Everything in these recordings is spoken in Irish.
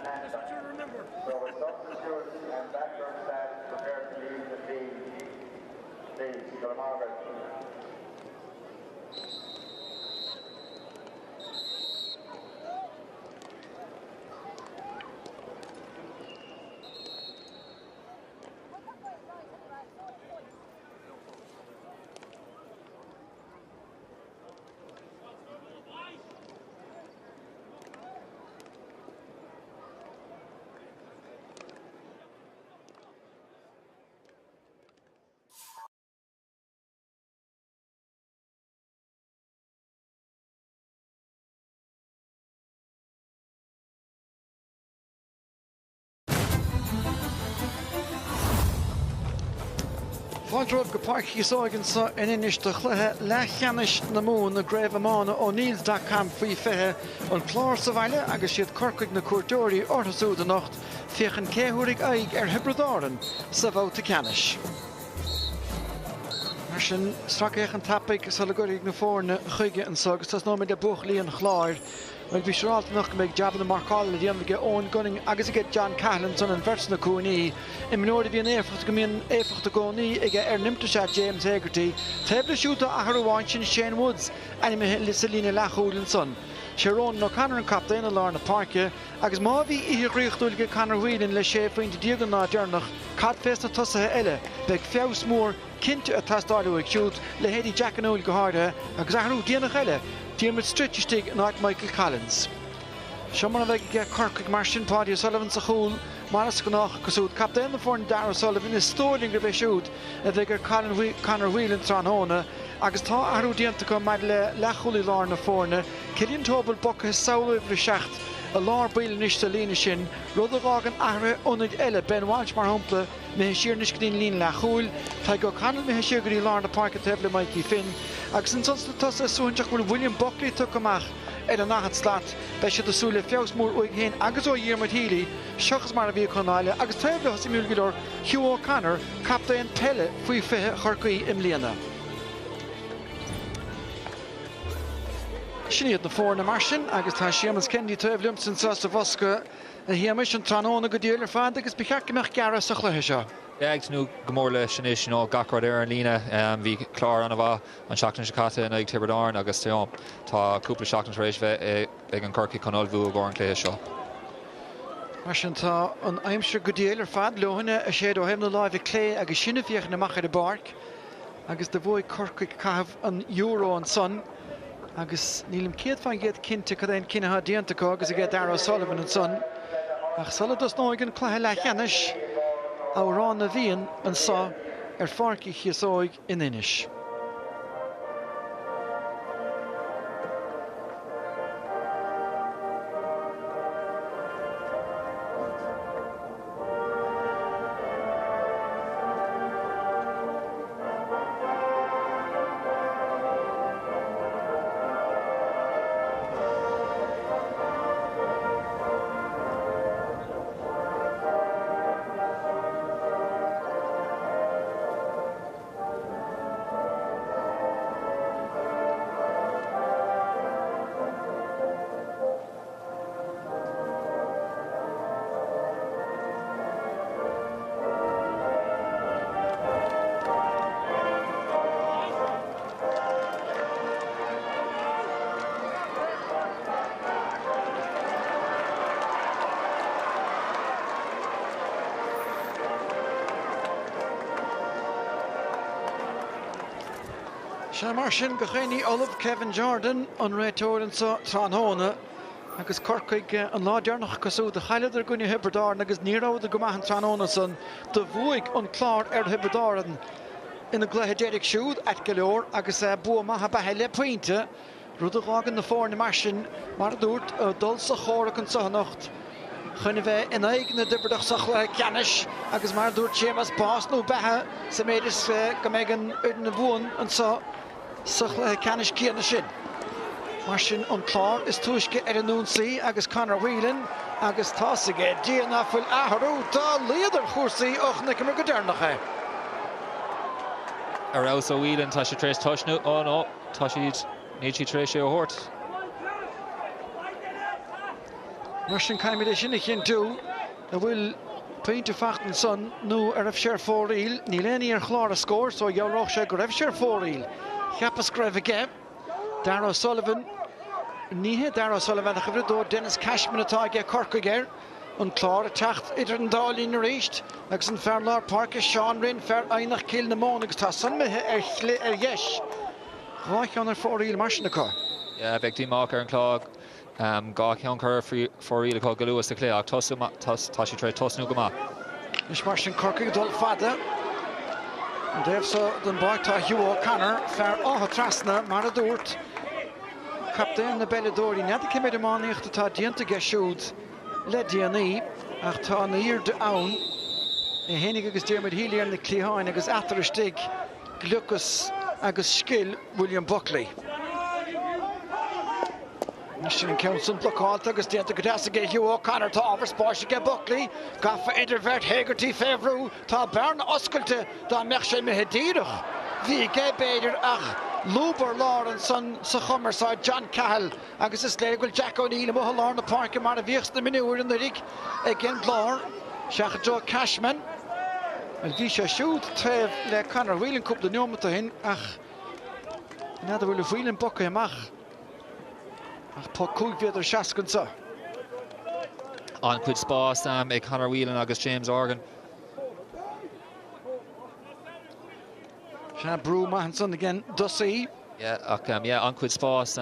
So with substitutes and background staff prepared to leave the field, please, Margaret. Fáilteoibh go Páirc Chíosóg in Ennis de chluthe Leathcheannais na mún na Craobh Iomána ó níl da camp faoi fithe an Clár sa bhaile agus siad Corcaigh na cuairteoirí orthasú de nacht fiochan céthúraigh aig hebredáran sa bhóta Ceannis. Mar sin stracaich an tapig sa legurig na fórne chuige an sogus tas nóid de buch líon Clár. Well, bhí seálta nach go méid jabban na marcáil le dhéanamh Aoine Gunning agus ige John Cahallan son an vers na cúnaí. I minúir bhíon éifeacht go mbíonn éifeacht a gcónaí ige nimta se James Hegarty. Tebla siúta a Harháin sin Shane Woods anime Lissalína Lachúlan son. Sharon no Conor an captain a Lár na Páirce agus má bhí íthríochtúil go Conor Whelan le sé faointe díogan ná dearnach cad fés na tosathe eile beag feabhs mór cinnte a tastáilú ag siút le héadí Jack an Úil go háirthe agus ahrú díanach eile Diarmid Stritchstig and Michael Collins. Seamus a bheith Corcaigh mar sin Paddy O'Sullivan sa chúl maras gnách cosúd captain na fórn Darragh O'Sullivan is stóling go bheith siút a bheith Conor Whelan tránhóna agus tá ahrú díanta go maid le lechúlaí lár na fórne Cillian Tobal bocha saolah bhrí seacht a lár bíle níos sa lína sin rud a bhágan ahra ónid eile Ben Walsh mar hampla me siar níos go lín lechúil tá go canal me siar goí lár na Páirc tebla Mikey Finn agus an sons na tosa súnteach bhfuil William Buckley tuc amach ar an nachad slaat bei siad a súla feabhs mór uig héin agus ó dhéarmid hílí seachas mar a bhí chunáile agus tebla has i múlgador Hugh O'Connor captain pelle faoi fithe Corcaigh im líana. Sinníad na fórna mar sin agus tá Seamus Kennedy teblim sin sásta bhosca a Seamus an tránóna go dtíolar fad agus bechacimach gara sa chluthe seo. Ag nó gomór le sinné sin á gacrad ar an lína bhí Clár an bha an seachtain sicata in ag Tiberdáin agus tá cúpla seachtain rééis bheith ag an Corcaigh conolbhú go an cléise seo. Mar sin tá an aimsir go dtíolar fad lehanna a séad ó hebna láimh clé agus sinna fíoch na machar de Páirc agus de bhóid Corcaigh caibh an euro an son agus nílim céad fan géad cinnte cad éon cinnethe díanta agus a géad Darragh O'Sullivan an son ach sala dos nóig an cluthe Leathcheannais árán na bhíon an sa ar Páirc Chíosóg in Ennis. Mar sin go chéine Olive Kevin Jordan an réiteoir sa tránhóna agus Corcaigh an láidearnach cosú de chaileidir gúine Hebredáin agus níráid go maithan tránhóna san de bhuaig an Clár ar Hebredáin ina gluthe déireadh siúd at go leor agus bua maithe bathe le pointe rud a gágan na fórna mar sin mar dúirt dul sa chóra an sathnacht chuna bheith in aig na dibreadach sa chluthe Ceannis agus mar dúirt Seamus bás nó bathe sa méidir go méid an na bhuan an sa chluthe Ceannis céanna sin. Mar sin an Clár is tuaisce ar an núnsaí agus Conor Whelan agus tásaige díana fuil athrú dá léadar chósaí och na cumar go dearnacha. Ar ás ó Whelan tá sé tréis tuisnú ó nó tá siad níd si tréis sé ó thuirt. Marsin caiimiid sin chin tú a bhfuil Peinte Fachtan son nó a raibh sér fóríl, ní léanaí ar Clár a scór, so dhearrach sé go raibh sér fóríl. Cheappas greibh aige, Darragh O'Sullivan, níthe Darragh O'Sullivan a chibhredó Dennis Cashman atá aige Corcaigh an Clár a techt idir an dálín a réist, agus an fearlár Páirc Sean Rinn fear ainach cíl na món agus tá sunmithe ar dheis. Ráich an ar fóríl marsin acu. Yeah, bheith díach ar an clog. Gá ceann chur fóríle có go luas a clé ach tá sí tre tosnú go má. Is mar sin Corcaigh dul fada. An déobh sa den báid tá Hugh O'Connor fear átha trasna mar a dúirt. Captain na Belladóí neidir cimid amáíocht atá dianta geisiúd le DNA ach tá na ír de Aoine i hénig agus Diarmaid Healy ar na Cluiche agus atar istig gluchas agus skill William Buckley. Mission Council blockálta agus dianta go deasa Hugh O'Connor tá ábhar spáise ge Buckley gafa idir bheirt Hegarty féhrú tá bearna oscailte dá meach sé mithe díreach. Bhí ge beidir ach Lúbar lár an son sa chumarsáid John Cahill agus is léir goil Jack O'Neill mo lár na Páirc mar a bhíochs na minúir an rig gin Clár seach Joe Cashman an bhí sé siúd tréh le Conor Whelan cúpla neomata hin ach neidir bhfuil Whelan bocha amach ach po cúig viidir seascansa. An cuid spás ag Conor Whelan agus James Organ. Sean Brew Mahanson again, Dussy. Yeah, an cuid spás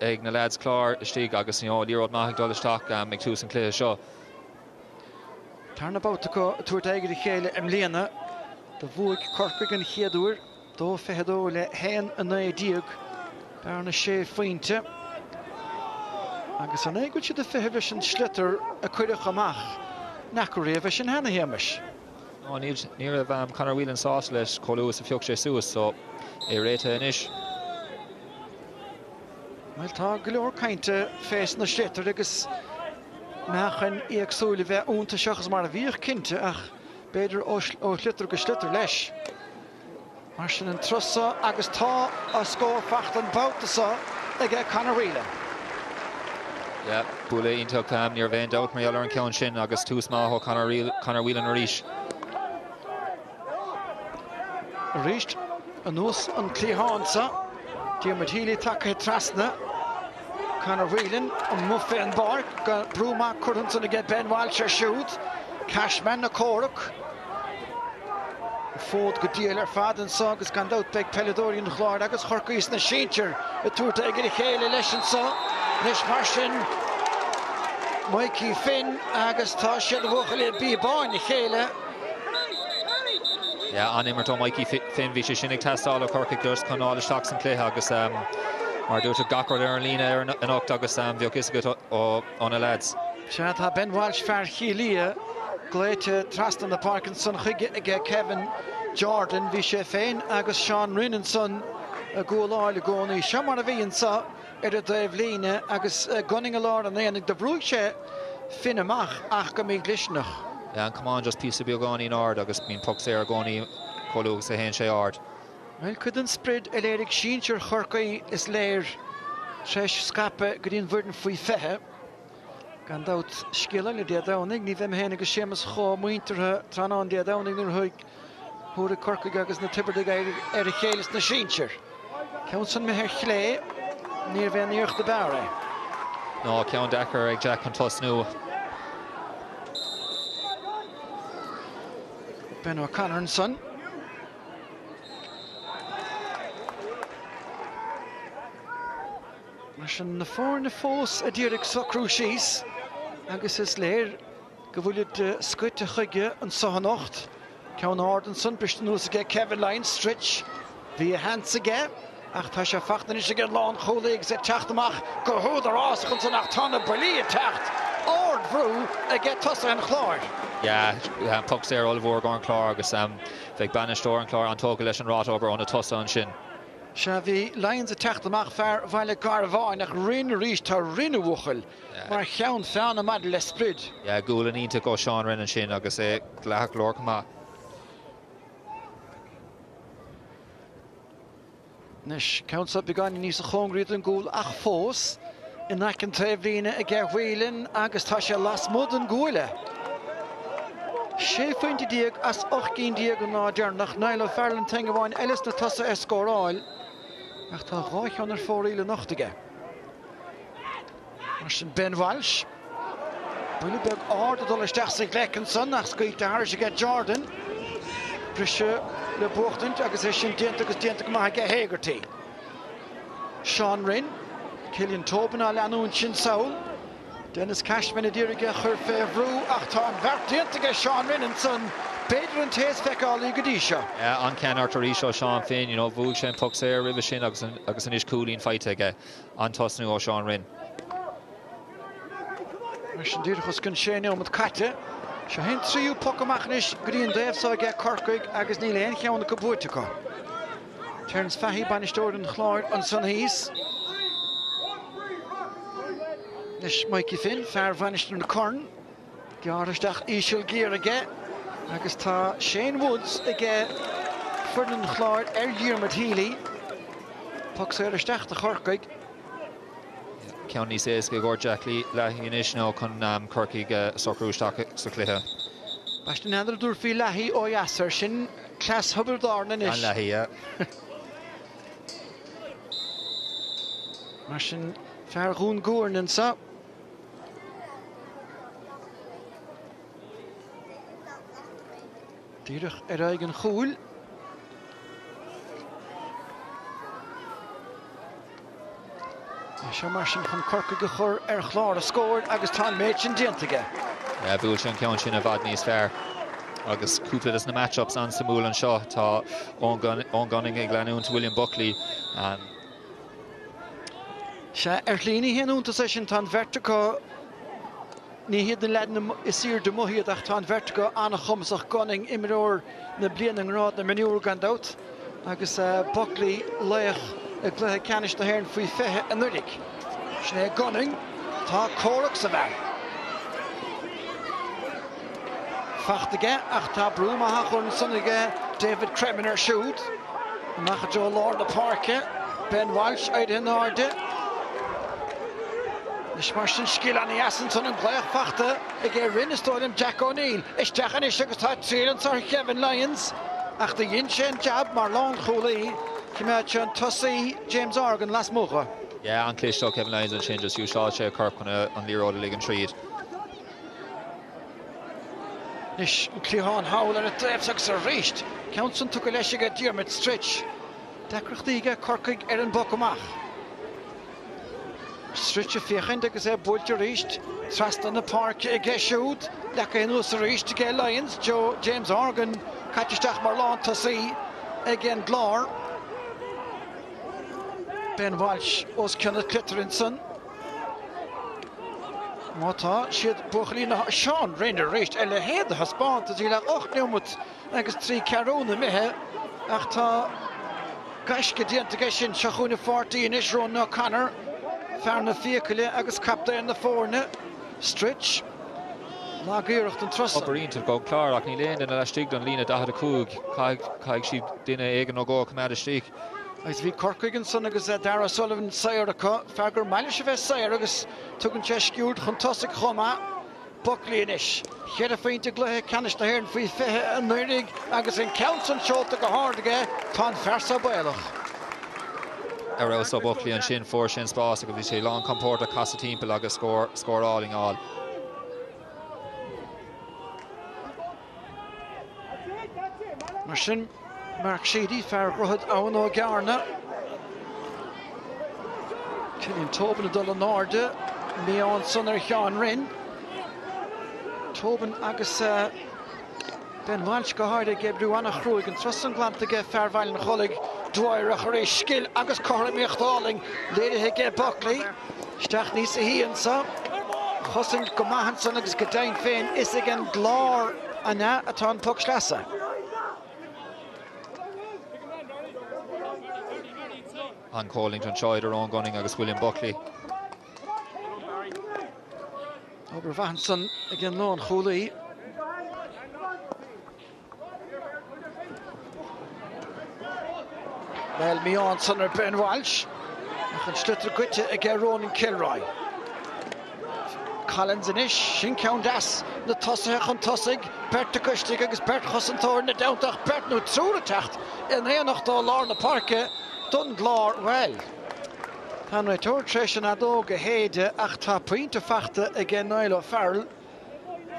ag na lads Clár istíg agus líród maithag dul isteach ag tús an clé seo. Turnabout go tuair aige de chéile am léana de bhuaig Corcaigh an chéadúir dó fehedó le héan a naidíag dar na sé faointe. Agus an éigúil si de fehebh sin slitter a cuireach amach nach go réamh sin hena héimeis. Níor bh Conor Whelan sás leis choúas a fiocht sé suas so é réite inis. Well tá go leor cainte fés na slitter agus meachan éagsúla bheith únta seachas mar a bhíoch cinnte ach beidir ó slitter go slitter leis. Mar sin an trusa agus tá a scór Fachtan báutasa ag Conor Whelan. Yeah, bula ionach níor bhéin dát mar eall an ceann sin agus tús máth Conor Whelan a ríis. Ríist an nús an Cluiche Diarmaid Healy take trasna Conor Whelan an muffe an Páirc go brúma chuann ag Ben Walsh ar siúd Cashman na Corcaigh fód go díal ar fad an sa agus gan dát beag Belladóí na Clár agus Corcaigh na Síintear a túirta ag de chéile leis an sa leis mar sin Mikey Finn agus tá siad bhuacha le bíbáin na chéile. Yeah, an immertó Mikey Finn bhí sé sinnig testáil Corcaigh dúirt chunáil isteach san cléthe agus mar dúirt gachard ar an lína ar an ocht agus bhíoh is go óna lads. Se tá Ben Walsh fear chilia gléite trastan na Páirc an son chuige ag Kevin Jordan bhí sé féin agus Sean Rinn an son a gúláil a gcónaí se mar a bhí an sa ar a dhéobh líne agus gunning a lár an éananig de brúig sé fin amach ach go mí glisnach. Yeah, and come on, just piece of Biogani in ard, agus bín pucks ar Goni Colúg sa hen sé ard. Well, could an spread a léirigh Síintear Corcaigh is léir treis scape go dtíon bhuiirn faoi fethe. Gan dát sciile le déadánig, ní bheith héna agus Seamus chó muinterthe tránán déadánig nuair thuig thuair Corcaigh agus na Tibberdig ar a chéiles na Síintear. Ceann san mithir chlé, níor bheith níocht de bare. No, ceann dechar ag Jack an tosnú. Ben O'Connor and son. Marsin na fór na fós a díreach sa Cruiche agus is léir go bhfuilid scuite chuige an sohanocht. Ceann Ardenson bristan nús aige Kevin Lyons Stritch bhí a hansa aige ach tá sé fachtan is aige lán cholaigh sé teachtamach go thúdar ás chun san ach tána Berlí a techt. Ord bhrú aige tosa an Clár. Yeah, pucks there all over going Clár agus bheith banistóir an Clár an tóga leis an rátober ón a tosa an sin. Se bhí Lyons a teachtamach fear bhaile Craobh nach rinne ríist tá rinne bhuachal mar cheann feann amad le sprid. Yeah, gúla ínta go Sean Rinn an sin agus é gleach Lord Cumá. Nes ceann sa begáin níos a chóngríad an gúil ach fós in Acan Tablina a Ger Whelan, agus Tasha Las Mudden Gula. She finds Diag as Ochkin Diag and Nader, nach Nile Farland Tangawine, Ellis Natassa Escoral. After Roich on her 4 Ila Nachtige. Ben Walsh. Bullyberg Ard, the Dollarstachs Gleckenson, nach Squeak to Harsh get Jordan. Prisha Le Bourton, Acquisition Diantagus Diantagmaga Hagerty. Sean Rinn, Killian Tobin, Alano and Chin Soul. Dennis Cashman, a Diriga, Herfe Vru, Achton, Vertiantaga, Sean Rinn and Son. Pedro and Taze Fekali Gadisha. Yeah, on Ken Arturisha, Sean Finn, you know, Vulshen, Puxer, Rivishin, Agus and Ish Cooling fight again. On Tosnu or Sean Rinn. Mission Dirchus can share now with Kate. Shahin 3 Pokamachnish, Green Dave, so I get Corcaigh, Agus Neil Enche on the Kabutika. Turns Fahi banished over in Clár on Sunhees. This Mikey Finn, fair vanished in the corn. Garastach Ishil Gear again. Agus ta Shane Woods again. Ferdinand Clár, Ergier Healy. Puxeristach the Corcaigh. County says go Gorjack Leathcheannais now con Corcaigh Socrúisteach sa Cluiche. Bashtin another Durfi Lahi o Yasser Shin class Hubbard Darnanish. And Lahi, yeah. Mashin Fargoon Gourn and so. Dierig Eigen Goel. Martin from Corcaigh Clár scored agus tá Machin Diantaige. Yeah, Bulshan County of Adney's fair. Agus cúpla is na matchups on Samul and Shaw tá ongunning ag Glenún to William Buckley and Sha Erlini hen unta session tan vertigo ní hiad den leden isir de mohiad ach tan vertigo an chumsach gunning imror na blianing rod na manure gandout agus Buckley leich a Cluiche canish na hern fui fehe an nudig. Sne gunning tá Corcaigh sa bheith. Fachtige ach tá brúma hachorn sunnige David Kremener shoot. Nach Joe Lord the Páirc, Ben Walsh uit in orde. Is Martin skill aan die Assenson en Cluiche fachte. Ik heb Rinnestolen Jack O'Neill. Is Jack is ook het tweede en Kevin Lyons. Ach de Jinsche en Jab Marlon Cooley. Kimacha Tussie James Organ last mocha. yeah, on Clish Kevin Lyons and changes you shall share Kirk on the road league and trade. Nish Clehan Howell and a trap success reached. Council took a leshiga Dermot stretch. Dakrachtiga Corcaigh Erin Bokamach. Stretch of Fiachendig is a bulge reached. Thrust on the Park again shoot. Lacainus reached to get Lyons. Joe James Organ. Catchistach Marlon to see. Again Clár. Ben Walsh was Kenneth Clitteringson. Mata shit Buchlina Sean Rainer reached Elle head has spawned to the 8 numut agus 3 Carona mehe achta Gashke Diantageshin Shachuna 14 Ishron no Connor Farna Fiacule agus Capta in the forne Stretch Lagirach and Trust Upper to go Clár ach ní léin in a stig don lína da de cúg caig si duine éigen no go come out of stig. As we Corcaigh and son agus Dara Sullivan Sayeraka Fagur Malisheve Sayer agus tugan chescued Huntossic Choma Buckley Inish Here a feint to Cluiche canish the hair and free fehe and nurig agus in Council shot to go hard again Tan Fersa Bailach. Eroso Buckley and Shin 4 Shin Spas agus sé long comporta Casa Timple agus score all in all. Machine Mark Sheedy, Fargrohad, Aoine Garna. Killian Tobin, Dullan Norde, Meon Sunner, Sean Rinn. Tobin, agus Ben Walsh, Goharda, Gebruana Cruig, and Trustan Glantage, Fairvale and Cholig, Dwyer, Acharish, Skill, agus Cormac Darling, Lady Hege Buckley, Stach Nisa Hiansa, Hussein Gomahanson, agus Gadain Fain, Isigan, Clár, Anna, Aton Puxlassa. On Collington Chider on gunning agus William Buckley. Over Vahanson again Lon Cooley. Well, Meon Sunner Ben Walsh. And Stutter Gwitte again Ronan Kilroy. Collins in ish, sin count das, na Tusack and Tusack, Páirc de Custig agus Páirc Chosantóir na Downtach, Páirc no trúr a techt, in réanacht dá lár na Páirce, dun Clár well. Tá na túr treis an adóg a héide ach tá pointe fachta again Nailo Farrell.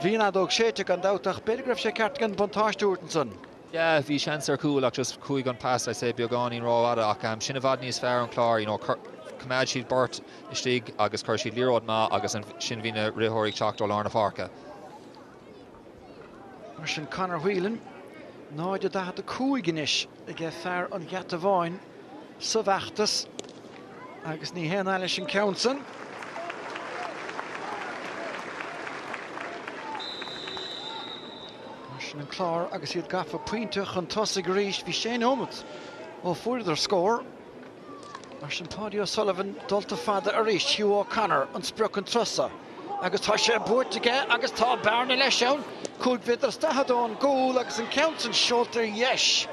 Bhí an adóg séite gan Downtach, beidir sé ceart gan bontáistúirtan son. Yeah, bhí seans ar cool ach just chuig an pass I say beagán rá ada ach sin a bhad níos fearr an Clár, you know, cumad siad bort istigh agus chuir siad líród má agus sin bhí na ritheoirí teacht ó lár na Páirce. Mar sin Conor Whelan, náide da a cúig inis a ggé fearr an gheata bháin sa bheachtas agus ní héana eile sin ceansan. An Clár agus iad gafa pointach an Tusack a ríis bhí sé ómut ó fuidir scór. Mar sin Paddy O'Sullivan dulta fada a ríis Hugh O'Connor an spruch an trusa. Agus tá sé buairt aige agus tá bearna leis ann. Cúig vidir stahadón gúil agus an ceantan seoltar yes.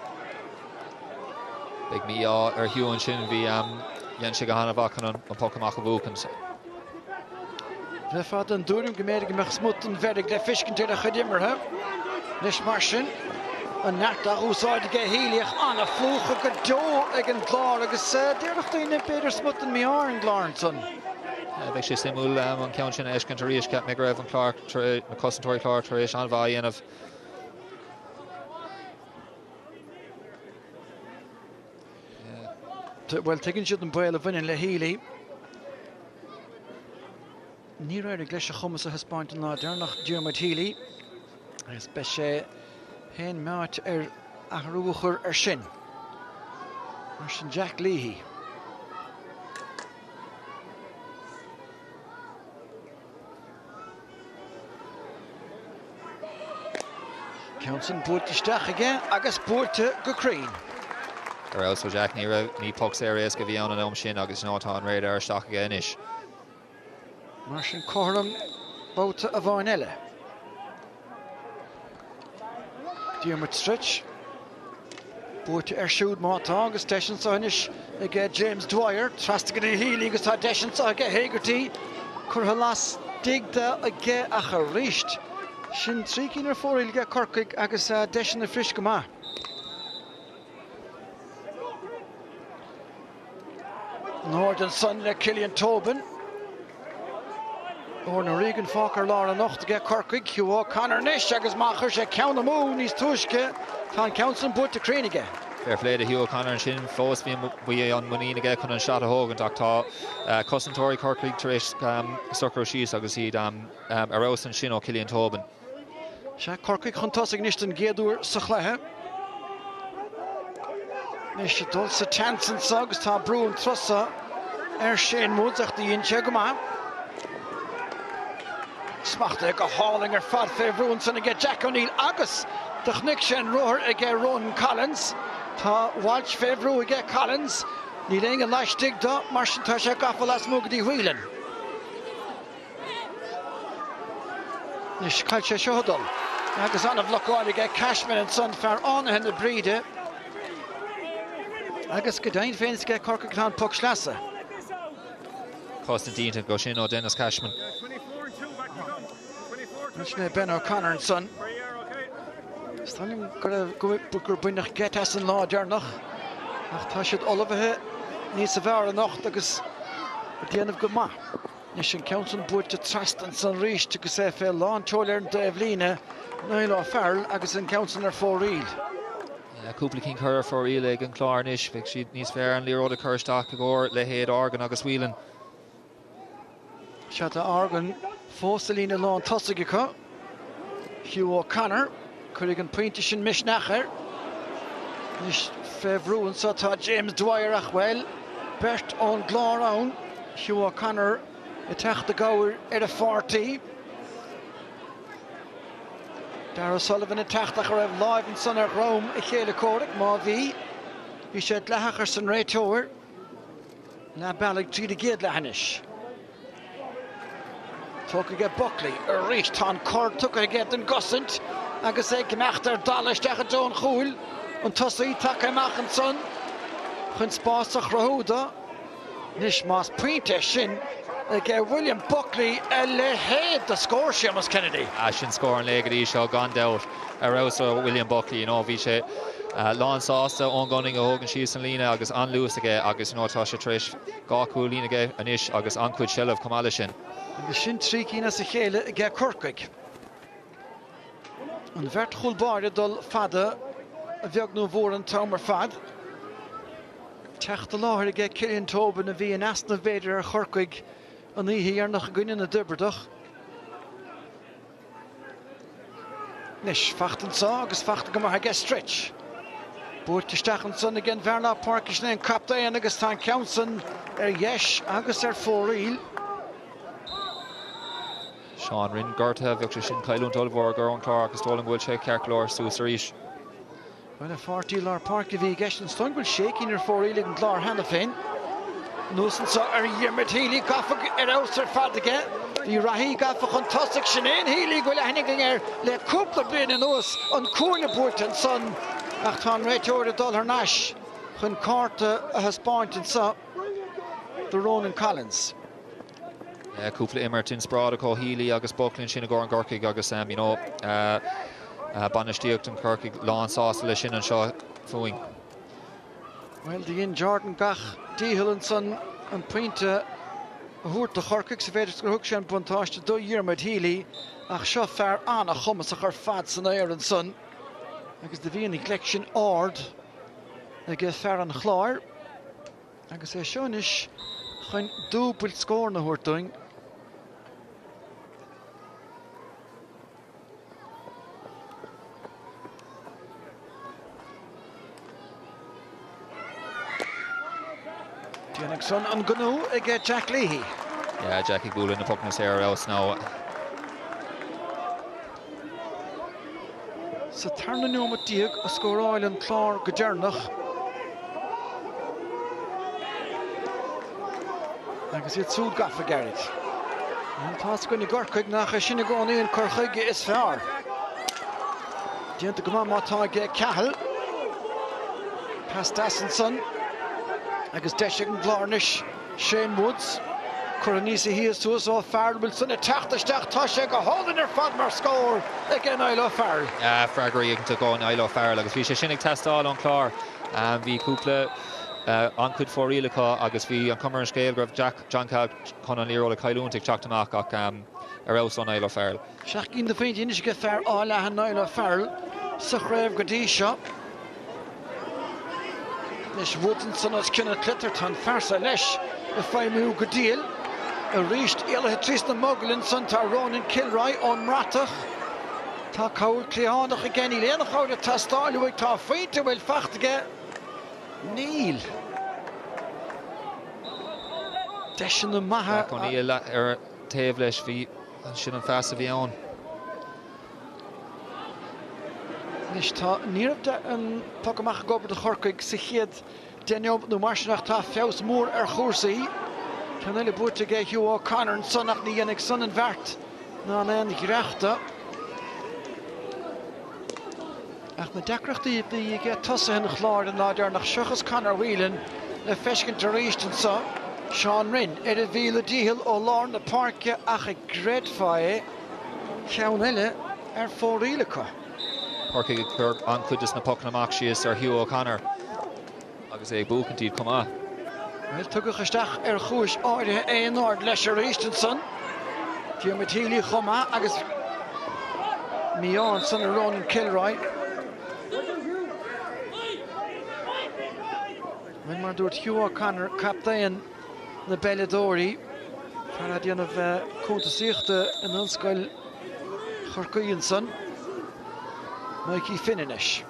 Big me ar Hugh an sin bhí Jan sig a hanabach an pocamach a bhúcan. Bheith fad an dúrim goméidir meach smut an verdig le fiscin tíir a chudimmer, Nis mar sin, an neartach úsáid a héiliach an a fúcha go dó ag an Clár agus déirech daoine beidir smut an miar an Clár son. Bheith sé simúil an ceann sin éiscint a ríis ceap mé raibh an Clár na Chosantóirí Clár tar éis an bhaid dhéanamh. Well, taking siad an bail a bhain le Healy. Ní raibh gleis a chumas a hispáint an náidearnach Diarmaid Healy. Agus be sé hen meart a rúchar sin. Mar sin Jack Leahy. Counson búirte isteach aige agus búirte go crainn. Or else was Jack ní pucks areas go bhí an sin agus nátá an réad ar isteach aige inis. Mar sin córam bóta a bháin eile. Diarmaid stretch. Búirte siúd mátá agus deisian sa inis ag James Dwyer. Trastigad i Healy agus tá deisian sa ag Hegarty. Curtha las digda aige a ríist. Sin trícín ar fórail ag Corcaigh agus deisian na fris go maith. Northern Sun le Cillian Tobin. Orna Regan Falker Laura Nocht to get Corcaigh, Hugh O'Connor Nish, agus Machar sé count the moon, he's Tushke, Tan Council but to Crainige. Fair play to Hugh O'Connor and Shin, Fos we on Munina get on shot a hog and Doctor Cosentori Corcaigh Trish Sucker Shees, agus he'd Arouse and Shin O'Cillian Tobin. Shaq Corcaigh Huntossig Nishton Gedur Sachlehe. Nish Dulce Chanson Sugs, Ta Bruin Trussa, Shane Woods, at the Inchegama. Smacht go hauling ar fad fé Bruinson a get Jack O'Neill agus the Chniction roar a get Ronan Collins. Ta Walsh fé Bru a get Collins. Ní léing an leis dig da Martian tá sé gafa las mugadi Whelan. Nis cael sé siodol. Agus an of Lochwad a get Cashman and Son far on hen the bride. Agus Gadain féins get Corcaigh Clan puck slasa. Constantine to go Shin o Dennis Cashman. Mishnah Ben O'Connor and Son. Stalin got a go buinach get as in law jarnach. Ach tashid Oliver Nisavara noch agus at the end of Guma. Nishan Council board to trust and Son Reach to say fair lawn Choler and Devlina. Nailo Farrell agus in Councillor for real. Yeah, Cúpla King Curr for real and Clár Nish. Big sheet needs fair and Leroy the Kerstock or Lehead Organ agus Whelan. Shata Organ. Fosselina Lawn Tusagica, Hugh O'Connor, Currigan Pointishin Mishnacher, Nish Fevru and Sota James Dwyer Achwell, Bert on Glaraun, Hugh O'Connor, Etach the Gower at a 40. Dara Sullivan Etach the Rev live in Sunner Rome, Echela Corcaigh, Mavi, he said Lahacherson Ray Tower, Na Ballig G the Gid Lahanish. Took again Buckley, a reach Tan Cord took again and Gossant. Agus ag gemachter Dalish Dach John Chul, and Tussi Takamach and Son. Hun Spasach Rahuda, Nishmas Pointe Shin, William Buckley ahead the score Seamus Kennedy. Sin score an le seo gan doubt arouse William Buckley, you know, Viche Lán Sásta ón gunning a hogan síos an lína agus an luas aige agus tá sé tris gá cúil lína aige anis agus an cuid sellh cumáile sin. Agus sin trí cína sa chéile aige Corcaigh. An bheirt chulbáire dul fada a bheag nó bhór an tamar fad. Teachta láthir aige Cillian Tobin a bhí an asna bhéidir ar Corcaigh an íhí ar nach gine na dubardach. Nis fachtan sa agus fachtan go maithe stretch. Búirt isteach an son again Verna Páirc is nain Craobh agus tá Counson yes agus fóríl. Sean Rinn Gorta bheag sin cailún dulmhór gur an Clár agus tólan bhfuil sé cearclóir sús arís. Well, a 40 Lár Páirc a bhí gashin stung bhfuil shaking ar fóríl an Clár hena féin. Núsan sa dhéarmid hílí gafag ar aus ar fad aige. Bhí rahí gafag an tosach sin éon hílí go lehaniging ar le cúpla bliain an ús an cúla búirt an son ach tá an réiteoir a dul ar náis chun cárta a haspáint an sa the Ronan Collins. Cúpla immert in sprád có hílí agus Buckley sin a gcór an Corcaigh agus you know banistíocht an Corcaigh Lán Sásta le sin an seo fuing. Well, the in Jordan gach díhil an son an pointe a thuairt a Corcaigh sa féidir gur thug sé an buntáiste do dhéarmid hílí ach seo fearr anna chumas a chur fad san éir an son agus de bhíon gleicsin ard agus fearr an Chlár agus é seonis chun dúpailt scór na thuairtuing. Déanach son an gunú ag Jack Leahy. Yeah, Jackie Gould in the puck here else now. Sa tarna nua díag a scóráil an Clár go dearnach. Agus iad súd gafa Garrett. An tá scoinnig Corcaigh nach a sinna gáin íon Corcaigh is fearr. Déanta go mátá ag cehal. Pas Dassan son. Agus deise an Glárnis Shane Woods. Coronisa he is to us all fearr Wilson a Tráchtaire tá sé go hálan ar fad mar scór again Aoine fearr. Fragger to go on Aoine fearr agus bhí sé sinnig testáil an Clár bhí cúpla an chud fórílacha agus bhí an cumar an scéal gribh John Cab chun an líróla cailúntaigh teachtamach ach ar aus an Aoine fearr. Seach cín de féint inis go fearr á leathan Aoine fearr sa chraibh go dtí seo. Leis bhútan san as cinna clitar tan fearsa leis a feimú go díal. A ríist éalathe trís na moglin san tá Ronan Kilroy ón mratach. Tá caúil cléánach a gceanní léanach áir a tastáilú ag tá faointe bhfuil fachtaige. Níl. Deis na maithe. Con íal ar taobh leis bhí sin an feasa bhí ann. Nis tá níramh an puck amach gobar de Corcaigh sa chéad déneob nó marsinach tá feabhs mór ar chósaí. Tá eile búirte ag Hugh O'Connor an sonach ní dhéanamh son an bheirt ná an éan ghreachta. Ach na deacreachtaí bhí ag tosa in Chlár an láidir nach seochas Conor Whelan le feiscint a ríist an sa. Sean Rinn ar a bhíle díhil ó lár na Páirce ach ag gréadfáe ceann eile ar fórílacha. Corcaigh chur an chuidas na puck amach síos ar Hugh O'Connor agus é búcantíad cumá. Well, tugach isteach ar chúis áirithe éon ard leis a ríist an son. Diarmid hílí chumá agus míán son a Ronan Kilroy. When mar dúirt Hugh O'Connor captain na Belladóí tar a déanamh cúnta síochta an anscoil Corcaigh son Mikey Finnish.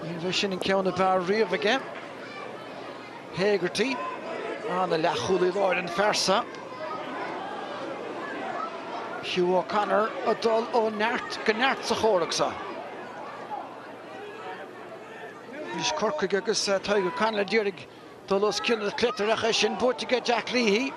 Bhí sin an ceanna bar riamh aige. Hegarty an na leachúlaí láir an fersa. Hugh O'Connor a dul ó neart go neart sa chóraach sa. Is Corcaigh agus Tyger Conley dúirigh dul os cinna clitarach sin búirte Jack Leahy.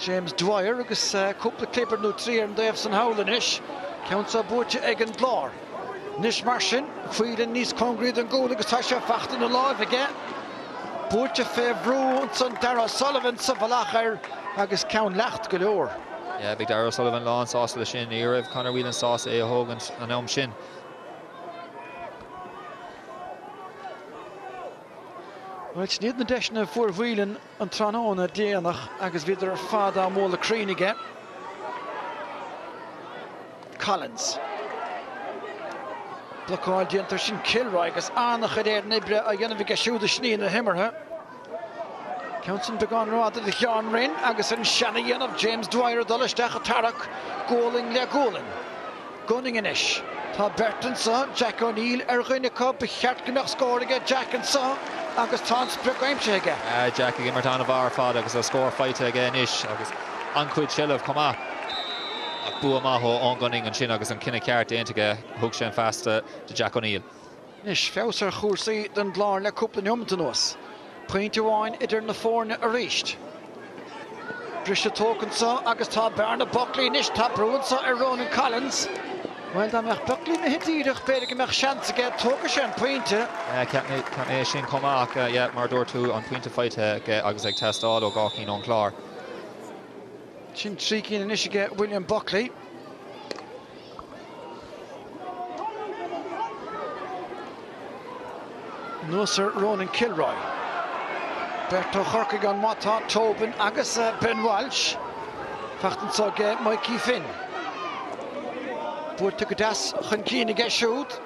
James Dwyer agus cúpla clipper nó trí an daobh san howlan is. Count sa búirte ag an Clár. Nis mar sin, Fuilen níos congriad an gúla agus tá sé fachtain na láimh aige. Búirte fé bhrú an son Dara Sullivan sa bhalachar agus ceann lecht go leor. Yeah, big Dara Sullivan lá an sás le sin, ní raibh Conor Whelan sás é Hogan an am sin. Well, sníad na deisna fuair Whelan an tránána déanach agus bhíidir ar fada móla críneige. Collins. Blocáil diantar sin Kilroy agus annach éir nibre a dhéanamh go siúd a sní na himmarthe. Counson began rád de chean rin agus an seanna dhéanamh James Dwyer dolisteach a tarach góling le gólan. Gunning inis. Tá Burton sa Jack O'Neill ar ghuine cub be cheart gannach scóraige Jack and sa agus tá sprich aimse aige. Jack again mar tána bhar fad agus a scór fight again ish agus ancuid Shillah cuma. Bua maho on gunning and sin agus an cinna ceart déintige thug sin fasta de Jack O'Neill. Nis féusar chúrsaí den Clár le cúpla neomta nuas. Pointe bháin idir na fórne a ríist. Brise tócansa agus tá Berna Buckley nis tá brúansa ar Ronan Collins. Well, da meach Buckley na hitíirech beidir go meach seansaige tóca sin pointe. Ceap sin comach mar dúir tú an pointe fighte agus ag testáil ó gácín an Clár. Sin trí cín inisige William Buckley. Nósar Ronan Kilroy. Berto Corcaigh an mátá Tobin agus Ben Walsh. Fachtan sog Mikey Finn. Búirte go das chun cíine ge siúd.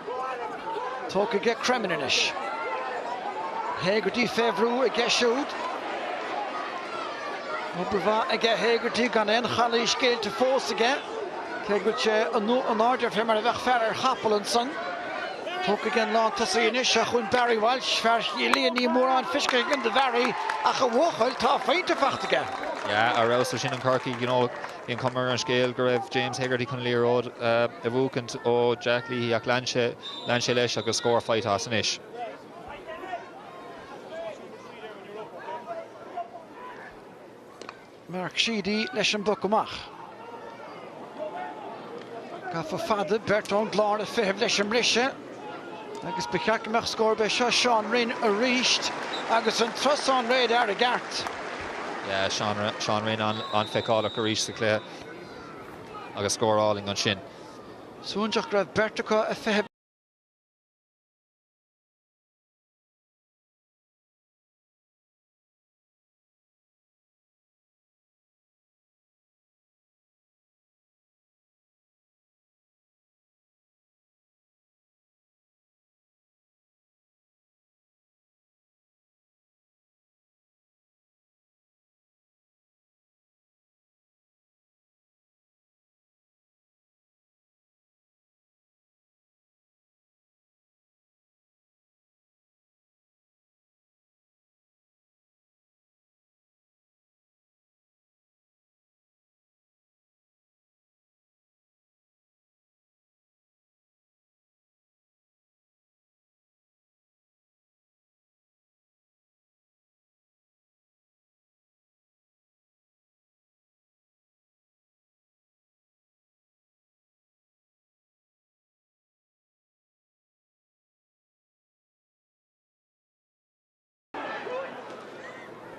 Tóca ge Cremininis. Hegarty Fevrú a ge siúd. Obrava aige Hegarty gan chalí scéilte fós aige. Céigúilt sé an áidir fé mar a bheith fear ar chapel an son. Tóca gen lántas inis a chun Barry Walsh fear líoní mór an fisce gan de Barry a go bhchail tá féinte fachtaige. Yeah, a rouse sin an Corcaigh, you know, in Comer and Scale, Grav, James Hegarty can Lear Road, a Vukant, O Jack Lee, Yak Lanche Lesh, a score fight as an ish. Mark Sheedy, Leshan Buckamach. Gaffa Fada, Berton Clár a Fev Leshan Risha. Agus Bechakmach score by Sean Rin a Reached. Agus an Truss on Raid ar a Gart. Yeah, Sean Rin on Fecall a Reach the Clare. Agus score all in on Shin. So Unjach Grav Bertica a Fev.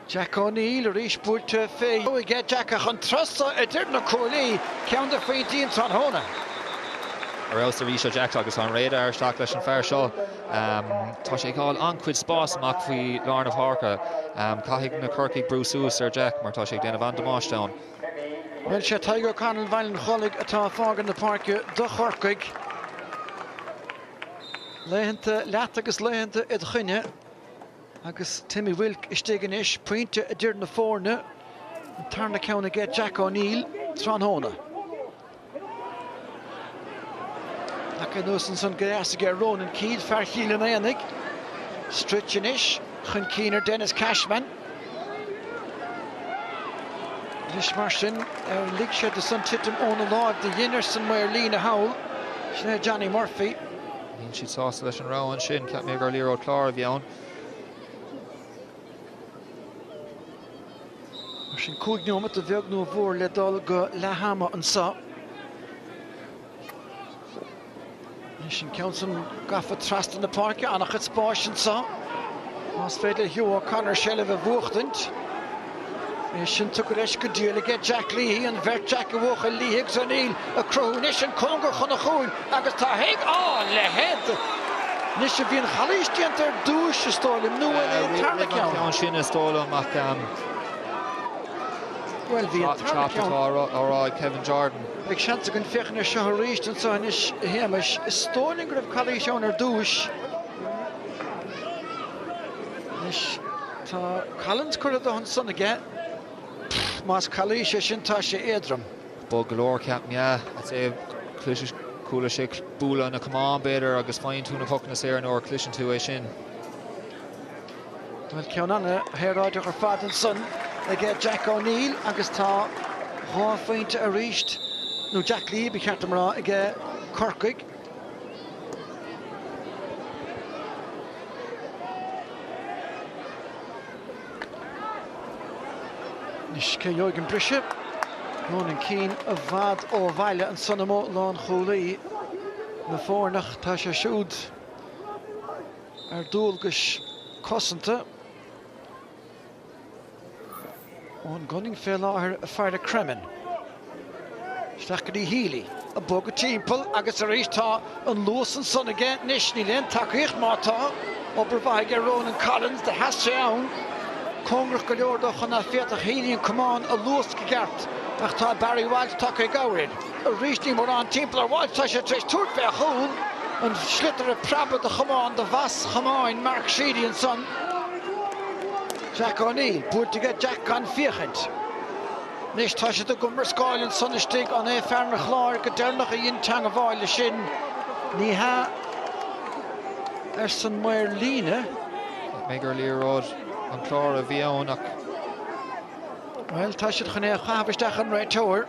Jack O'Neill, Rish Búirte fé. We get Jack a chun trussa a dirna Corley, count the 15 on Hona. Or else the Risha Jack agus on radar, stock leis an fair show. Tá call ancuid spás amach faoi Lárn of Harca. Caithigh na Corcaigh brúsú Sir Jack, mar tá déana van de Máisteán. Well, sé Tiger Connell Violin Cholig atá fágan na Páirc do Corcaigh. Leihananta leat agus leihananta iad chuine. Agus Timmy Wilk is tegen is, pointe a dirna fórne. An tarna ceanna get Jack O'Neill, Trán Hona. Laca nósan son gras get Ronan Keith, fear Chiel an Aonig. Stritchin ish, chun Keener Dennis Cashman. Lish Martin, Leathcheannais de son titum on a log, the Yinnerson where Lena Howell. Shne Johnny Murphy. She'd saw leis an rowan sin, Cap me gur Lear Clár bheann. Sin cúig neomad a bheag nó bhór le dul go lehama an sa. Nishin Council gaffa trust in the park and a hit spashin sa. Mas fedle Hugh O'Connor shell of a vuchtend. Nishin took a good deal to get Jack Lee and Vert Jack Walk and Lee Higgs O'Neill a crow Nishin Conger Honachun Agus Tahig oh le head. Nishin being Halish Genter douche stole him no way Tarnacown Shin stole him well the Tráchtaire Kevin Jordan. Like chance again fechen a show reached and so Nish Hamish stoning of Halish on her douche. Nish ta Collins could have done son again. Mas Cluiche Shintasha Edram. Bogalore cap yeah, I'd say Cluiche Cusack Bula and a command better agus fine tune of Huckness here nor Cluiche to a shin. Well Keonana Herod her father and son they get Jack O'Neill agus ta half into a reached no Jack Lee be Cartamara again Corcaigh. Nishke Jürgen Brishe, Lon and Keen of Vad or Violet and Sonamo Lon Holy. The four nach Tasha Shud Ardulgish Cossenta on Gunning Fella a fire the Kremen. Stakadi Healy, a Boga Temple, Agasarista, and Lawson Son again, Nishni Len, Takich Mata, Obervaiger Ronan Collins, the Hassaown. Congress Galordo Hana Fiat Healy and Command a Lusk Gart. After Barry Walsh Tucker Gowrin. A reaching Moran Templar Walsh Tasha Trish Turtbear Hole and Schlitter a Prabba the Command, the Vass Hamain, Mark Sheedy and son. Jack O'Neill, put to get Jack on Fiachent. Nish Tasha the Gummer Scoil and Sonnestig on a Farmer Clár, Gadernach a Yin Tang of Oil Shin. Niha Erson Meyer Lina. Megar Lee Road. On Clár BEO well, Tasha Khane Khavistach and Red Tower.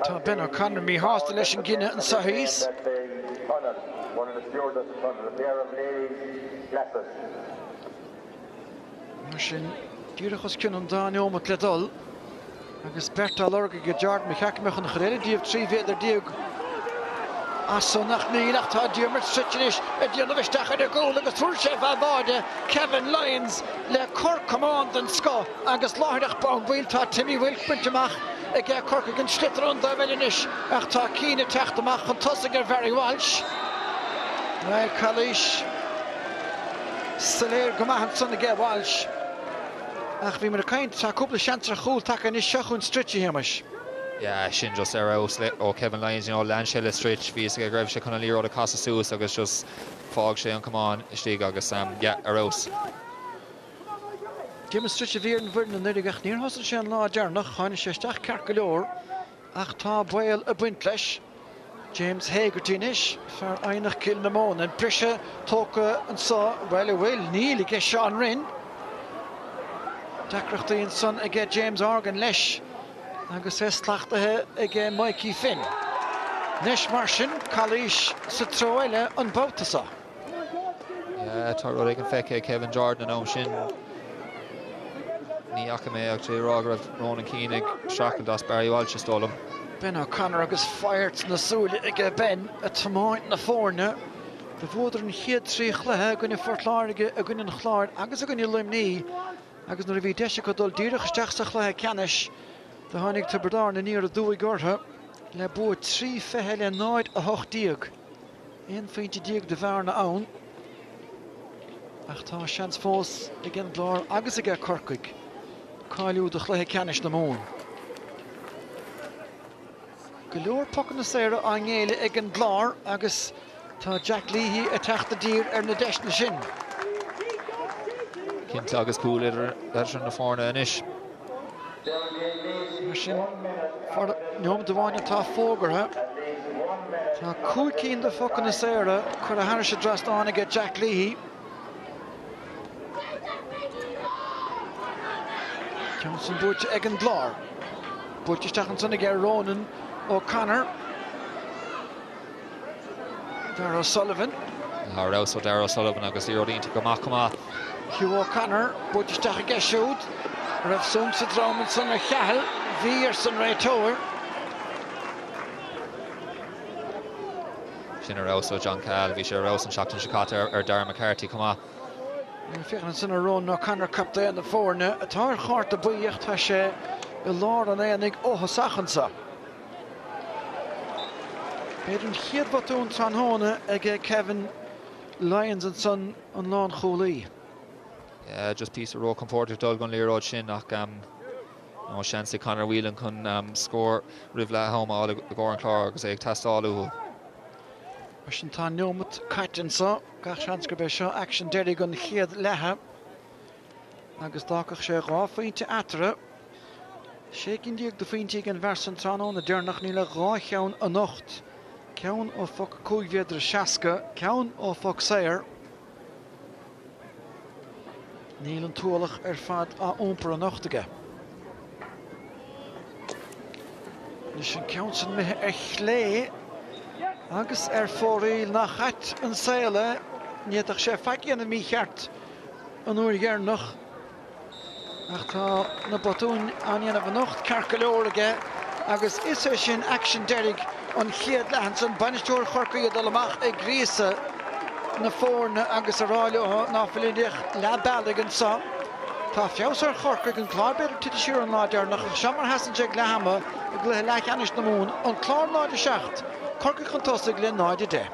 Ta Ben O'Connor me hostel in Guinea and Sahis. One of the stewards at the front of the pair of ladies glasses. Machine Dyrachos Kunan Daniel Mcledol. Agus Berta Lorga Gejard Mechakmech and Khreli Div 3 Veter Diog. Asso nach Nilach ta Diarmid Stritchinish at the end of the Stach at a goal like a Thurchef Alvada Kevin Lyons Le Cork Command and Ska Agus Lardach Baum Wheel ta Timmy Wilk Bintamach again Cork against Schlitter on the Velinish Achta Keena Tachtamach and Tussiger very Walsh Well Cluiche Salir Gamahanson again Walsh Ach we met a kind ta couple of chances Khul Takanish Shachun Stritchy Hamish yeah, Shin just there or Kevin Lyons, you know, Landshell Stretch, Visa Greve, she kind of Lero the Casa Sus, Agus just Fog Shay come on, Stig Agus, yeah, Aros. Jim Stretch of Ear and Verdun and Niddigach near Hustle Shan Law Jarnach, Hanishestach Carcalor, Achta Boyle a Bintlesh, James Hagertinish, for Einach Kilnamon and Prisha, Toka and Saw, well, Neil, get Sean Rin. Dakrachty and son again James Organ Lesh. Agus Tráchtaire again Mikey Finn. Nish Martian, Cluiche Citroele and Bautasa. Yeah, Taro they can fake Kevin Jordan and Shin. Niakame actually Roger Ronan Koenig, Strachan Das Barry Walsh stole him. Ben O'Connor agus fired na Sule again Ben at Tamoint na Forna. The voter in here 3 chlehe going for Clár a going in Clár agus a going Limni agus na Rivi Deshika dul Dyrach Stachsa chlehe Canish. The Honig to Berdar near the Dewey Gorta. Le Boer 3 fehele nooit a hoog dieg. 1 feintje dieg de Varna own. Achta chance fos again Clár agus again Corcaigh. Kailu de chlehe Canish na moon. Galore pokken na Sarah Aoine again Clár agus ta Jack Leahy a Tráchtaire na desh na shin. Kint agus cool letter on the Forna Ennis. Machine for Noam Devine ta Fogger ha. Ta cool keen the fucking na Sarah could a Harris dressed on and get Jack Leahy. Johnson Butch again Clár. Butch Stachenson again Ronan O'Connor. Darragh Sullivan. Rouse with Darragh Sullivan agus Irodine to come Hugh O'Connor, Butch Stach again shoot. Rav Soomse Dromanson a Chahel, Vierson Ray Tower. Clín Rouse ó John Cahill, bhí sé Rouse an seachtain Chicata ar Darren McCarthy cumá. Fian sin a rón nó Conor captain na fórne, atá chart a buíocht tá sé I lár an éannig óthasachansa. Beidir an chiad batún tran hóna ag Kevin Lyons and son an lán choulaí. Yeah, just piece of row comforter dul gon líróid sin ach no chance Conor Whelan chun score rih le home all go an Clár agus ag testáú. Sin tá neomut caitinsa, gach seans go bheith seo action deirigh gon chiad lethe agus dácach sé rá faointe atre. Sé cinn díag do faointe an versan tránó na dearnach níle rá cheann a nocht. Ceann ó foc cúighéadra seaca, ceann ó foc saoir. Níl an tualach ar fad a ómpar a nochtaige. Ní sin ceann san mithe ar chlé agus ar fóraíl nach chat an saoile, níadach sé feician mí cheart an uair ghearnach. Ach tá na batún an dhéanamh an nocht carcailóirige agus is é sin action deirigh an chiad lehan san banisteúir Corcaigh dul amach ag gríosa na fórne agus a ráile ná filiúdíoch le bealach an sa. Tá feabhsar Corcaigh an Clár beidir tuidir siúr an láidearnach an seamar hasan sé glehama ag gluthe Leathcheannais na mún an Clár náide seacht Corcaigh an tosaigh le náide de.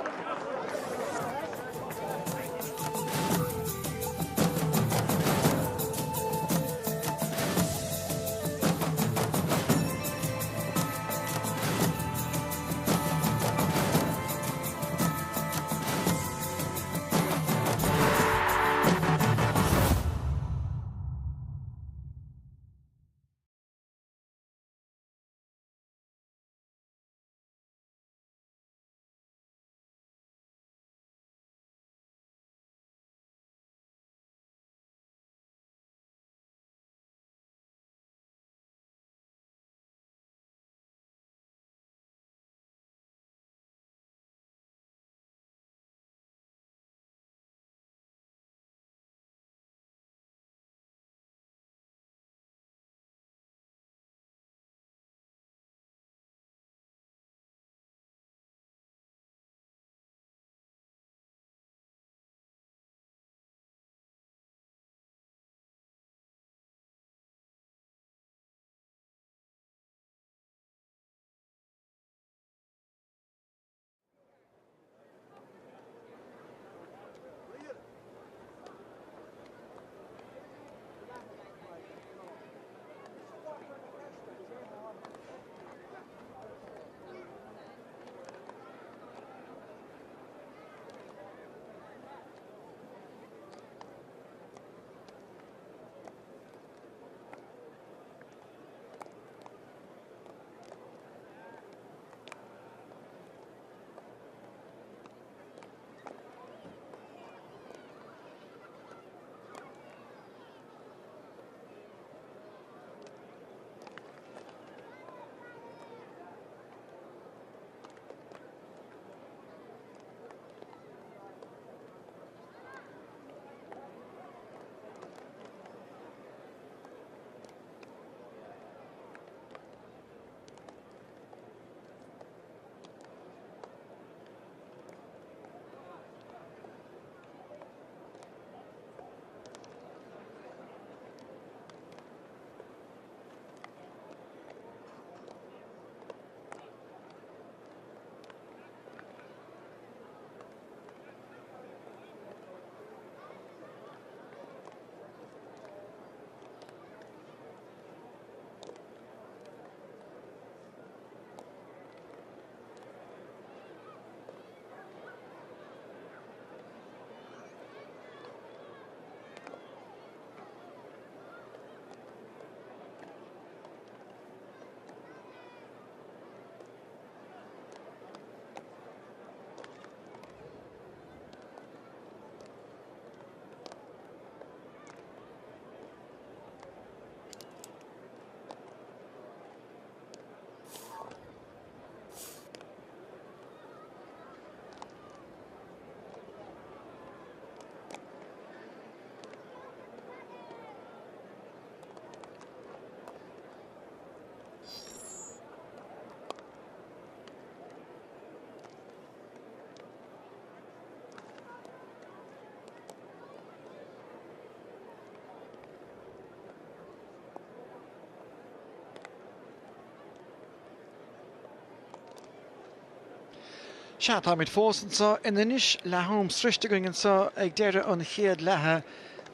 chat amid fósan sa in inis lehom sristegang sa ag deire an chéad lethe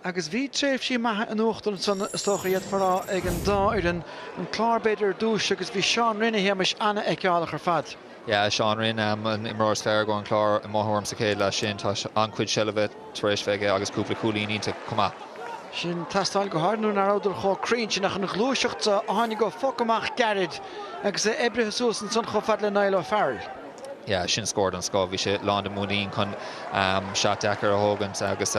agus bhí tréimh sí maithe an uachtain san stochaíad fará ag an dáiran an Clár beidir dúis agus bhí Seán rinne héimis anna ag ceálaach ar fad. Yeah, Sean Rinn an imráir fair going Clár mothorm sa céad le sin tá ancuid sellbh taréis feige agus cúpla cúlíní te cumá. Sin tastáil go háirnú na ráidir cho críinte nach an glúiseacht a tháinig go focamach garid agus é ebre Jesús an son cho fad le Nailo Farrell. Yeah, sin scóred an scó bhí sé Lán de Múdín chun seat dechar a thógant agus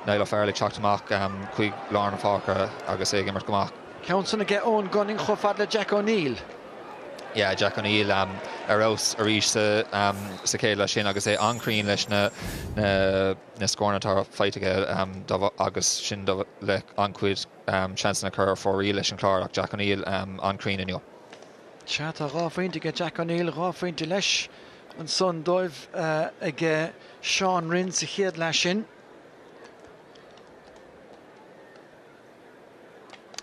Nailo Farrell ag teachtamach chuig Lár na Fáca agus é gimmar gomach. Ceann sanna get ón gunning cho fad le Jack O'Neill. Yeah, Jack O'Neill arás a rís sa céad le sin agus é ancrín leis na scórnatá feitiige agus sin le ancuid chansan a chur fórí leis an Clár ach Jack O'Neill ancrín inniu. Chat a ráfhainte ge Jack O'Neill ráfhainte leis an son dóibh ag Seán Rinn sa chéad leis sin.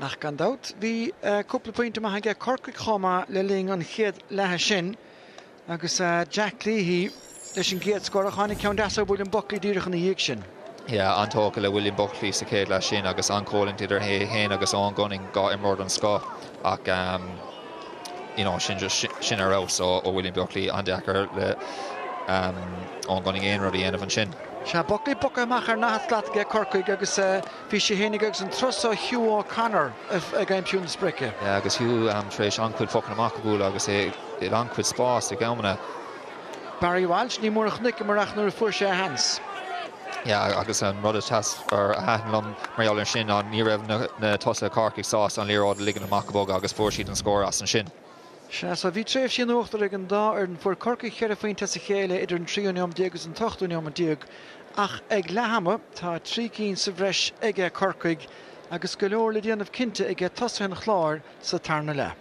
Ach gan dat, bhí cúpla pointe maithe ge Corcaigh chomá le ling an chéad lethe sin agus Jack Leahy leis an chéad scóra chánig ceann deasa William Buckley díreach na dhéag sin. Yeah, antóca le William Buckley sa céad leis sin agus ancólinn idir héin agus gunning gá imród an scó ach sin arás ó William Buckley an dechar le gunning éon rudí aanamh an sin. Se Buckley bucamach ar nathlat ge Corcaigh agus bhí sé hénig agus an trosa Hugh O'Connor a gaiimpiún sprice. Yeah, agus Hugh tréis ancuid focan amach go bhúil agus é ancuid spás ag Iomána. Barry Walsh ní mórach nic marach nuair a fuair sé Hans. Yeah, agus an rud tas ar a hálam marall sin an ní raibh na tosa Corcaigh sás an lírád ligan amach go bóga agus fuair siad an scór as an sin. Se so bhí tréimh sin uachtar ag an dá ar an fuair Corcaigh cheir a faointe sa chéile idir an 3 agus an 8 ach ag lehama tá 3 sa bhreis ag Corcaigh agus go leor le déanamh cinnte ag tosfein Clár sa tarna le.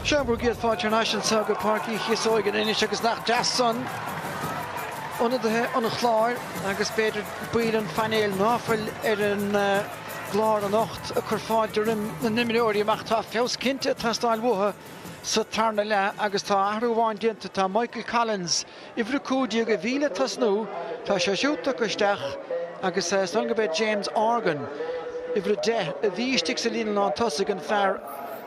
Seamus géad fáilte national saga Páirc Chíosóg in Ennis agus nach Jason. Onadhe on a Clár agus beidir builan fanéil náfuil an Clár an 8 a chur fáidir na nimimiúirí amach tá feos cinnte tá stáil mutha sa tarna le agus tá ahrúháin dianta tá Michael Collins ifre cúdi go bhíle tas nó tá sé siúta goisteach agus stangabed James Organ ifre de a bhístig sa lína ná tosig an fear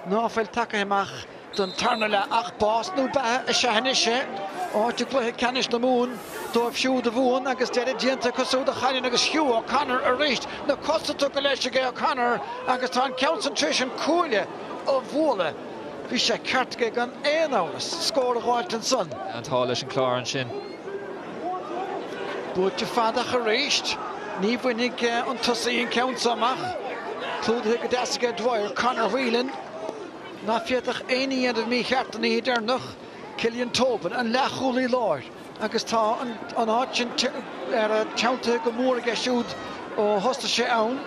náfuil takeimach don tarna le ach bás nó bethe a sehanise áte Cluiche canis na mún dóibh siúd a bhún agus dead dianta cosúd a chalinn agus Hugh O'Connor a ríist na costa tu go leis go O'Connor agus tá an concentration cúile ó bhóla bhí sé ceartge gan éon áras scór a gháilt an son an tá leis an Clár an sin búte fadach a ríist ní bhuinig an tosaíon count amach clúdathe go deasige dwair Conor Whelan na fiatach aoine iad mí cheartan í darnach Cillian Tobin an lechúlaí láir agus tá an áitin ar a teanta go mór a geisiúd ó hosta sé ann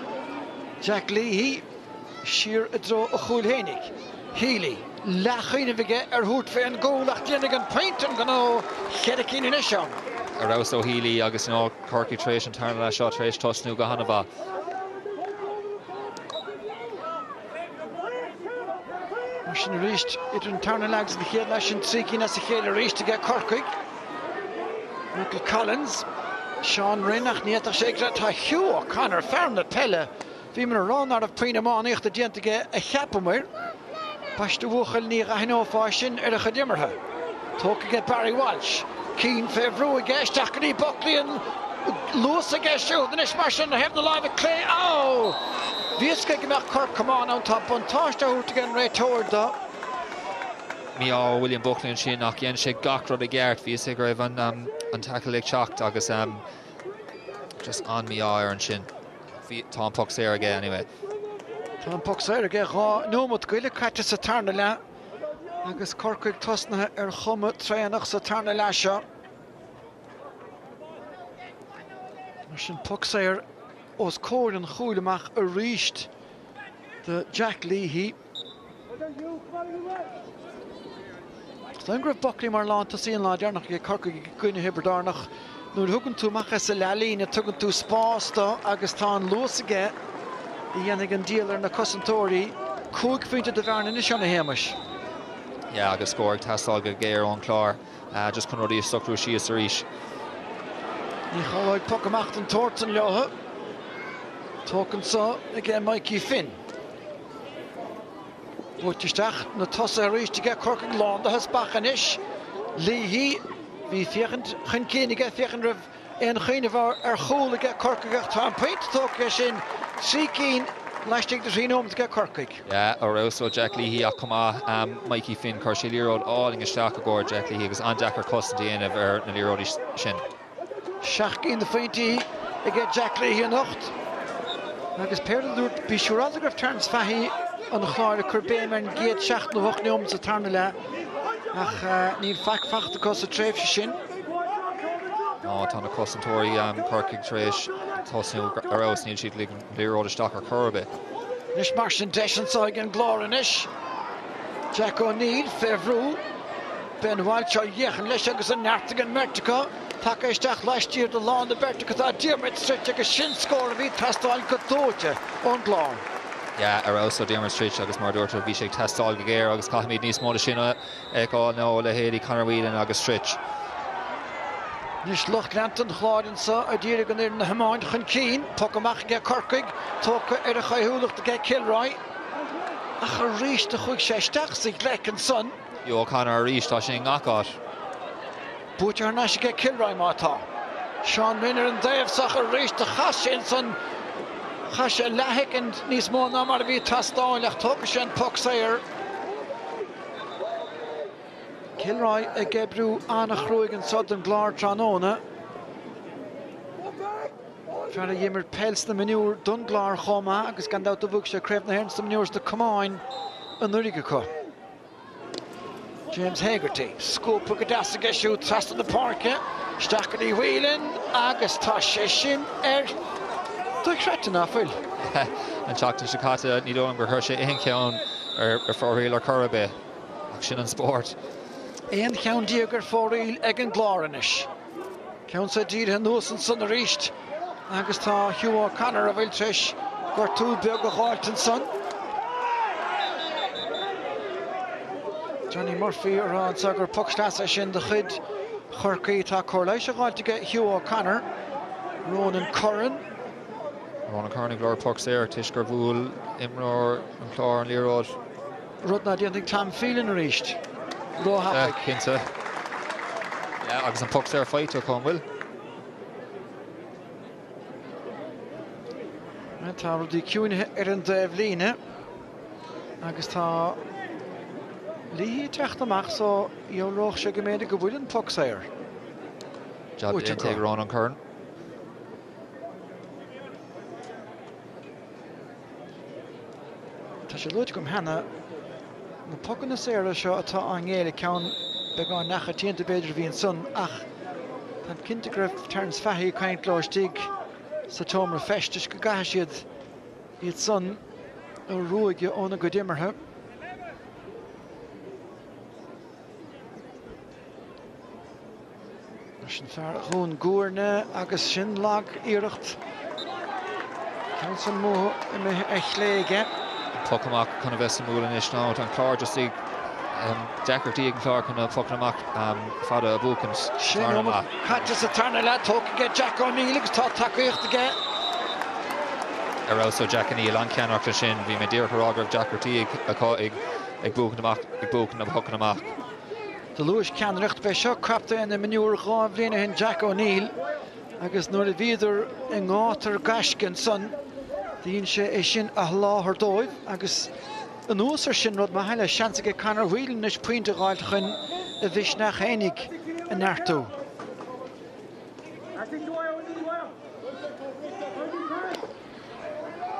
Jack Leahy siar a dro a chúil hénig Healy lechaine bhige ar hút fé an ggólach déananig an paintin gan ó chedacín in isio a rás ó Healy agus nó Corcaigh tréis an tarna le seo tréis tosnú go hanna sin ríist idir an tarna legs na chéad leis an trícín as a chéile ríist a get Corcaigh Michael Collins Sean Rinnach níach sé gra tá Hugh O'Connor fearn na pelle bhí mar a rán ar a príomán íocht a diantaige a cheapamir Baiste bhuachal ní a hinófá sin ar a chadimirthe tóca get Barry Walsh Cín fé bhrú a geisteach go ní Buckley Lewis a geisiúd is mar sin na heb na láimh a clé á Bhíosca go meach Corcaigh an tá buntáiste út gan réitóir dá Mí á William Buckley an sin ach dhéann sé gachrod a gceart bhí sé go raibh an tackle ag teacht agus just an mí á ar an sin tá an puck sé aige anyway Tá an puck sé aige rá nómad goile caite sa tarna le agus Corcaigh tosnathe ar chuma tréanach sa tarna le seo mar sin puck sé os cóir an chúileach a ríist de Jack Leahy Sta'n gribh Buckley mar lán tá síon lá dearnach go Corcaigh gcuine hibridarnach nuair thugann tú machchas sa lelína tugann tú spásta agus tá an luas aige i dhéanamh an díalar na cosantóirí cúig finte de bhearna is seanna héamas agus scóir tastáil go géir an Clár just chun ruí socrú síos a ríis Ní chaáid puck amach an toirt an leotha tócann sa ag Mikey Finn Bútisteach na tosa a ríist ag Corcaigh lán de hasbachan is Leahy hí fiechant chun cénig fiechan rah an chuine bhar ar chúla ag Corcaigh tá an paint tóca sin trí cín leistigh de tríóm ag Corcaigh a rás ó Jack Leahy ach cumá Mikey Finn chuir sé líród áling isteach a gcóir Jack Leahy agus an Jackar costa déanamh ar na líródí sin Seach cín de faintí ag Jack Leahy an 8 agus péireann dúirt bhí siúrád a gribh tarns fehí an chláir a chur béim ar an géad seach na hochneom sa tarna le ach níl fachta cos a tréimh sin tá na cosantóirí Corcaigh tréis tosnú a rás níl siad líród isteach ar Craobh Nis mar sin deisiansáig an glár inis Jack O'Neill fehrú Ben Walshaw dhéchan leis agus an neartach an mertica Take isteach leistíir de lán na bertica tá Diarmaid Street agus sin scóir a bhí testáil go tóte ón glár ar also Diarmaid Street agus mar dúirtar bhí sé testáil go géir agus caiimiid níos móla sin ag nó le héadí Conor Whelan agus Street Nis lucht leantan chláidann sa a ddíra gan na hamáin chun cín puck amach ag Corcaigh tóca ar a chaithúlacht ag Kilroy ach a ríist a chuig sé isteach sa gleic an son Conor a ríist tá sin ngacáit Búte ar náis ag Kilroy mátá Sean Minner an daobhsach a ríist a chas sin son chas sé lethicin níos mó ná mar a bhí tastáil ach tóca sin puck sair Kilroy a gebrú annach ruig an sod an glár tróna Fear a dhéimir pels na maniúr don glár chomá agus gan dát a bhug sé creibh na hens na maniúrs de cumáin an nuige chu James Hegarty scoop go deas a geisiú trastan na Páirce Stachadí Whelan agus tá sé sin Dúchretan áfuil an teachtain sicáta ní dóim gur thuir sé éon ceann ar fórthaíil ar Craobh sin an Spórt. Éon ceann díogar fórail ag an Clár Ennis. Ceann sa díre nuas an son a ríist. Agus tá Hugh O'Connor a bhfuil treis gur tú beag a gháiltan son. Johnny Murphy arán sa gur pucstasa sin de chud Corcaigh tá Cluiche a gháilte Hugh O'Connor. Ronan Curran. Ronan Curran glór pucks there, Tuisgur bhúil imróir an Clár an Líród. Rudna díonting Tom Phelan a ríist. Ró hapig. Cinnte. Yeah, agus an pucks there fight ó chun bhfuil. Tá rudí ciúnithe ar an daobh líne. Agus tá lí techt amach so íolróch sé go méidir go bhfuil an pucks air. Job intake Ronan Curran. Tá sé luid gom hena na pucan na séire seo atá an ggéile ceann beagán nacha tíanta beidir bhí an son ach tá cinnte greibh terns feithí caint glóistigh sa tómra festis go gaithe siad iad son ó ruaige óna go dimmarthe. Sin fear hún gúirne agus sin lag iirecht. Ceann san mó échléige. Puck amach chuna bheith sa múla inis ná an Clár just ag deachartí ag an Clár chuna puck amach fada a búcans. Sin ómach chatte sa tarna le tóca Jack O'Neill agus tá takeíocht aige. Ar also Jack O'Neill an ceanachta sin bhí mé dír chorágrah deachartí ag búcan amach ag búcan am pucan amach. De Luis ceanreacht be seo crapta ina maniúr gá bhbliana hin Jack O'Neill agus nuair a bhíidir in gátar gascin son díonn sé é sin a láthair dóibh agus an úsar sin rud má heile seansa go canar bhuiileann is puinte gáil chun a bhís nach chénig in neartú.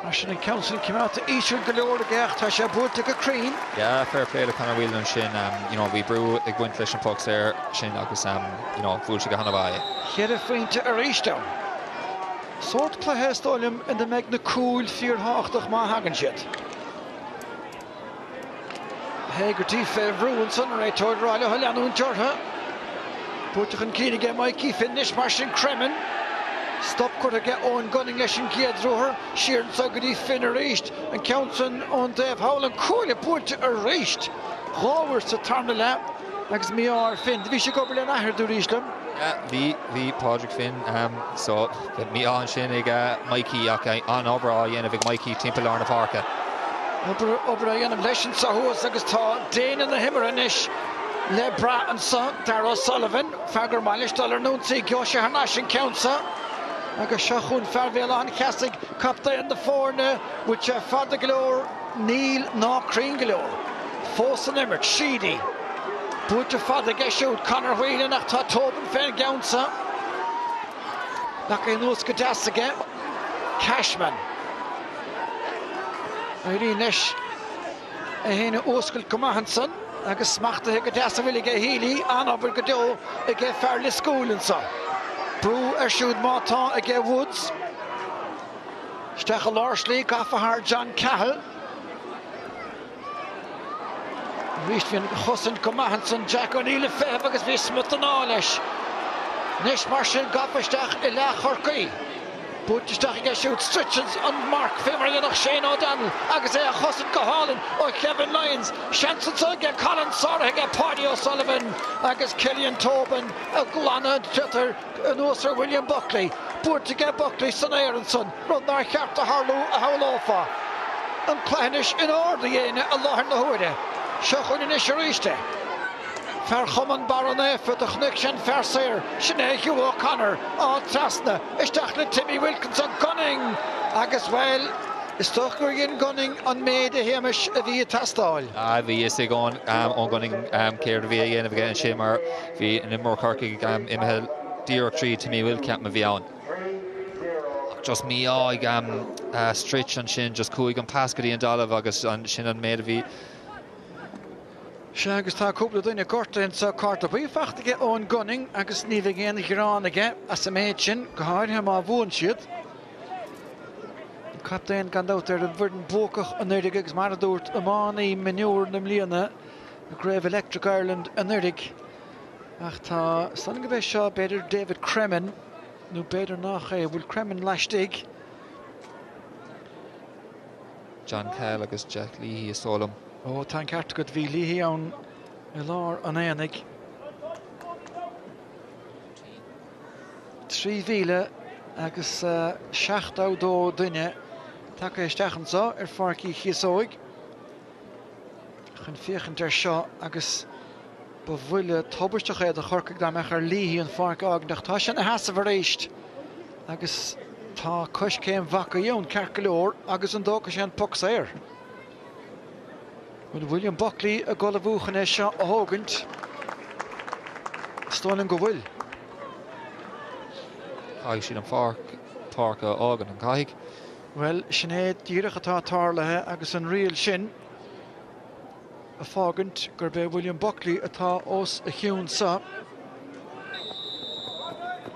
Mar sin an council came out to Easter go leor gach tá sé búta go crín. Yeah, fair play le canar bhuileann sin you know bhí brú ag buint leis an pucks there sin agus you know bhúil sé go hana bhaid. Chead a faointe a ríiste. Sort cluthe stáilm in de meid na cúil fíorthachtach má hagan siad. Hegartí fé bhrúin san réitóid ráile ho leanún teortha. Búteach an cíige Mikey finish mar sin cremin. Stop cut aige Owen gunning leis an giad droher. Sheer an sagadí fin a ríist. An Councin on Dave Howland cúile búte a ríist. Gáhar sa tarna le. Agus míár fin. Bhí sé gobar le nahir dú ríislam. Bhí Páirc fin so mí an sin ag Mikey ach an obrá dhéanamh ag Mikey timpeall ar na Páirce. Obrá dhéanamh leis an sahuas agus tá déana na himar inis le bra an sa Darragh Sullivan feagar mailistal ar núnsaí Ceosóg Harnas an Council agus seo chun fearbhéal an cheasig capta in the fórne with fada glór Neil ná crín glór. Fós an imirt Sheedy. Búte fada geisiúd Conor Whelan nach tá tóban féin gaunsa. Nach é nús go deasige. Cashman. Airí neis a héine óscail Comahanson agus smachta go deasa bhfuil ige hílí anobair go dó ige fearla scúlann sa. Brú ar siúd mátá ige Woods. Stecha Lárslí gafathar John Cahill. Ríist bhíon chosan Comahanson Jack O'Neill feh agus bhí smut an á leis. Nes mar sin gafasteach I le Corcaigh. Búteisteach ige siúd Stritchens an Mark Fimmer nach Shane O'Donnell agus é a chosan go hálan ó Kevin Lyons. Shanson ige Colin Sorra ige Paddy O'Sullivan agus Killian Tobin a Glana Tritter an úsar William Buckley. Búte ige Buckley san Éireanson rud nar cheart a Harlú a hawlófa. An Clanish in order dhéine a láthar na huaide. Seo chun in ríiste. Fer chuman Baroné for the Chniction Fersair, Sinead Hugh O'Connor, á trasna, isteach le Timmy Wilkinson Gunning, agus well, is toch gur gin Gunning an méid a héimis a bhí tastáil. Bhí is ag an Gunning céir a bhí a dhéanamh ag an sin mar bhí in imór Corcaigh imithe díreach trí Timmy Wilkinson a bhí ann. Just mí ag Stritch an sin, just cúig an pascadí an dalamh agus an sin an méid a bhí. Se agus tá cúpla duine corta in sa carta bhí fachtaige ón Gunning agus ní bheith géana ghránaige as sa méid sin go háirthe má bhuain siad. Captain gan dát ar an bhirden bócach an nuidige agus mar a dúirt amánaí miniúr na mlíana Craobh Electric Ireland an Irdig. Ach tá sanna go bheith seo beidir David Cremin nó beidir nach bhfuil Cremin leistigh. John Kell agus Jack Leahy is solam. Ó tá ceart go bhí Leahy ann I lár an éananig. 3,000 agus 62 duine take isteach sa Páirc Chíosóg. Chun féchan seo agus ba bhfuile tobristeach a Corcaigh dá meach Leahy an Páirc Ágnach tá sin na heasa bhréist agus tá cos céim bhaca dún cearca agus an dócha sé an pucs air. William Buckley a gola bhuachan é seo a hógant. Stólan go bhfuil. Caigh sin an Páirc Ágan an Caigh. Well, sin é díreach atá tarlathe agus an rial sin a fágant gur be William Buckley atá os a chiún sa.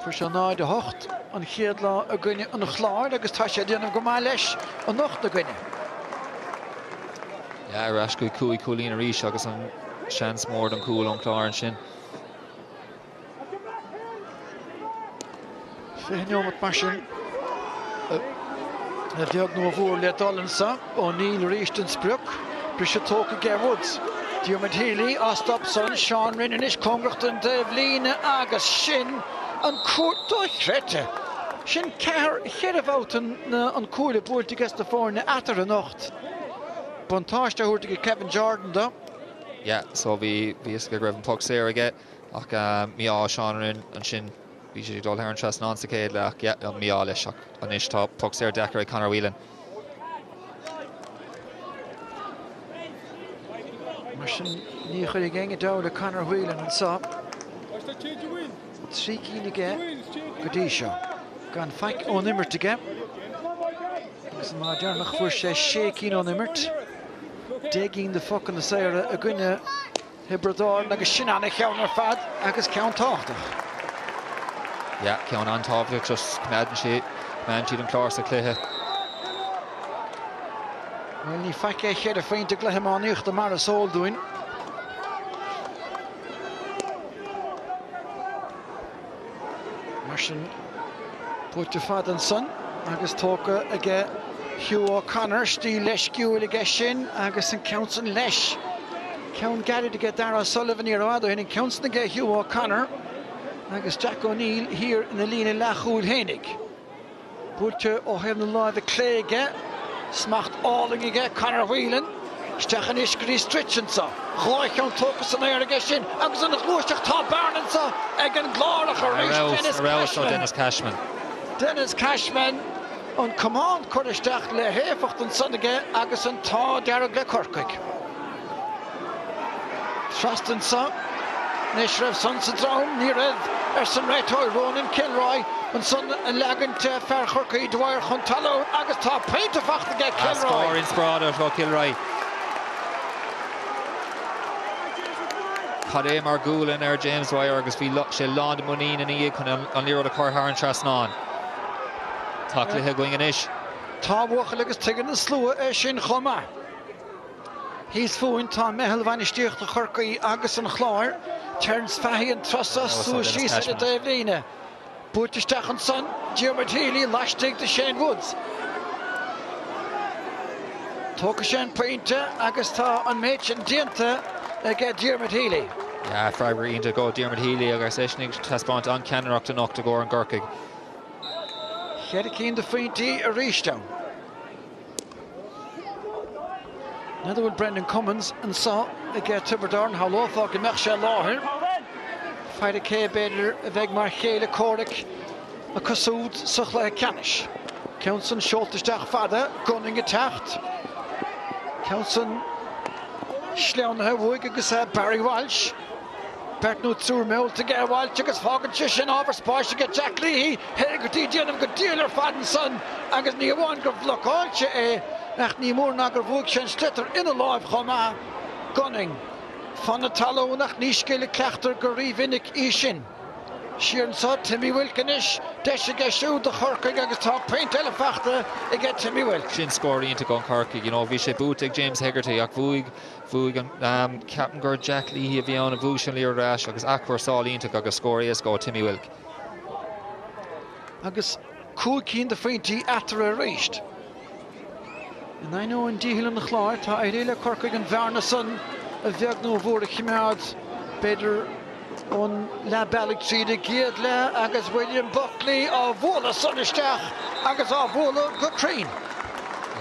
Fuair se náid a hocht an chéad lá a gcuine an Clár agus tá sé déanamh go mai leis an nocht a gcuine. Ja, ras go cúi cúlín a ríis agus an seans mór an cúil an Clár an sin. Féhanneomat mar sin a bheag nó bhór le dolansa ó níl ríist an spruc brí sé tóca Gare Woods. Diarmaid Healy á stop son Sean Rinnan is congracht de bhlíne agus sin an cuat dóichrete. Sin cear chéad bhát an cúile búirte gas de fórne atar a nocht. Bontáiste thuirte Kevin Jordan da. Ja, so bhí is go raibh an pucs air aige ach mí á Sean Rinnan an sin bhí sé dul ar an tras ná sa céad le ach an mí á leis ach an is tá pucs air dechar ag Conor Whelan. Mar sin ní chuir ggéine dá le Conor Whelan an sa. 3 cílige go dtí seo. Gan feic ón imirt aige. Agus má dearnach fuair sé 6 cín ón imirt. 10 de foc an na saoire a gcuine Hebredáin agus sin anna cheann ar fad agus ceann táchtach. Ja, ceann an tábhacht just cumaidan siad an Clár sa cluiche. Well, ní feic é chéad a féinte gluthe máníocht a mar a sóil dúin. Mar sin púirte fad an son agus tóca aige Hugh O'Connor stí leis giúil aige sin agus an council leis. Ceann garid aige Dara Sullivan ar áda hin an council aige Hugh O'Connor agus Jack O'Neill hir in the lína lechúil hénig. Púirte ó hebh na láid a clé aige smacht áling aige Conor Whelan stechan isgurí stritchansa. Chláich an tócas an air aige sin agus an chlúisteach tá barnansa ag an glárach a rééis Dennis Cashman. Dennis Cashman an command chuiristeach le héfacht an son aige agus an tá dearg le Corcaigh. Trastansa Nes raibh son sa drám ní raibh san réitóir Ronan Kilroy an son an legant fear Corcaigh Dwyer chun taló agus tá peinte facht aige Kilroy. Scór in spráda frá Kilroy. Cad é mar gúlan ar James Dwyer agus bhí sé lád muín in í chun an líród a chorthar an trasnán. Tá cluiche going inis. Tá bhuacha agus tuigeann an slua é sin chuma. Hís fuain tá mehel bhainisteocht a Corcaigh agus an Clár. Terence Fahey an trasa sú síos a de bhlíne. Búirteisteach an son Diarmaid Healy leistigh de Shane Woods. Tóca sé an pointe agus tá an méid sin dianta ag Diarmaid Healy. Ja, freibar ionta go Diarmaid Healy agus éisnig taspáint an ceannacht an nocht a go an Corcaigh. Chead cín de faointí a ríisteán. Another one, Brendan Cummins and saw again Tibberdarn how low thought meach sé láthir. Fight a cé beidir a bheith mar chéile Corcaigh a cosúd suchla Canis. Counson seoltaisteach fada gunning a tacht. Counson sleanathe bhuaig agus Barry Walsh. Bertnú trúr meol to get Walsh agus fágan sin ábhar spáis to get Jack Leahy. Hegadtí déanam go dílar fadan son agus ní bháin go bhlocáilte é. Nach ní mór na gur bhuaig sin slitar ina láimh chomá gunning. Fan na taló nach ní scéile ceachtar gur rí vinnic í sin. Sheeran saw Timmy Wilkinish, Deshiga shoot the Corcaigh agus top paint elefachta again Timmy Wilk. Shin scoring into gon Corcaigh, you know, Vishay Bootig, James Hegarty, Ak Vuig, Captain Gord Jack Lee, Viona Vushan Lear Rash, agus Aquar Saul into agus Scorius go Timmy Wilk. Agus Cúcín the Fainty after a reached. And I know in Dihil and the Clár, Ta Irela Corcaigh and Varna Sun, a Viagno Vore Chimad, better on La Ballictride Giedle, agus William Buckley of Vola Sunnistach, agus of Vola Gutreen.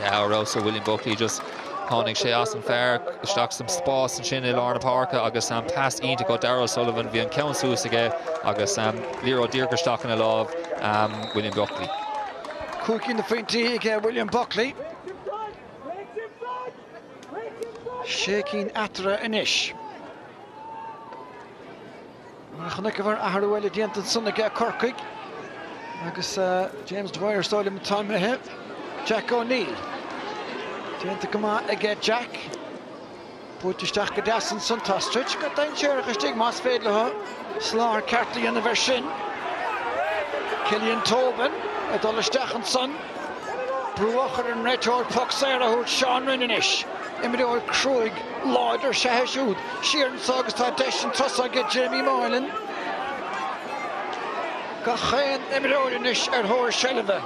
Yeah, or also William Buckley just Conning Seamus and Fair, stock some spots and Shin Lorna Parka, agus pass in to go Darrell Sullivan, Vian Councilus again, agus Lero Dirker stock in a love, William Buckley. Cooking the Fainty again, William Buckley. Shaking Atra Ennis. Channicover Aharuel Dianton Son again Corcaigh. Agus James Dwyer stole him time ahead. Jack O'Neill. Dianton come out again Jack. Put the Stach Gadasson Son Tostrich. Got down Cherach Stig Mas Fedler. Slar Cartley in the version. Killian Tobin. Adol Stach Son. Bruacher and Retord Puck Sarah who Sean Rinnish. Emilio Craobh Lloyd or Shahashud. Sheeran Sogus Tadesh and Trussa get Jamie Moylan. Gachain Emilio Nish at Hor Shelva.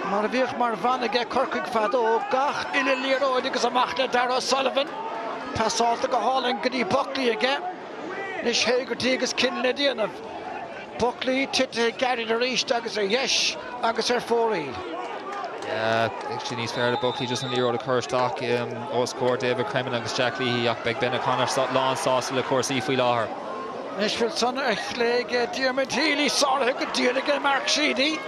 Marvich Marvana get Corcaigh Fado. Gach Ililiro because of Machna Darrow Sullivan. Pass off the Gahal and Giddy Buckley again. Nish Hagertigas Kinledian of Buckley Titte Gary the Reach Agus a Yesh Agus her 4-8. Actually needs fair to Buckley just in the Euro the Curse Dock, score David Kremen agus Jack Leahy, Beg Ben O'Connor, Lawn Sauce, of course, Ifui Lahar. Nishville Son, Echleg, Diarmid Healy, Sarah, good deal again, Mark Sheedy.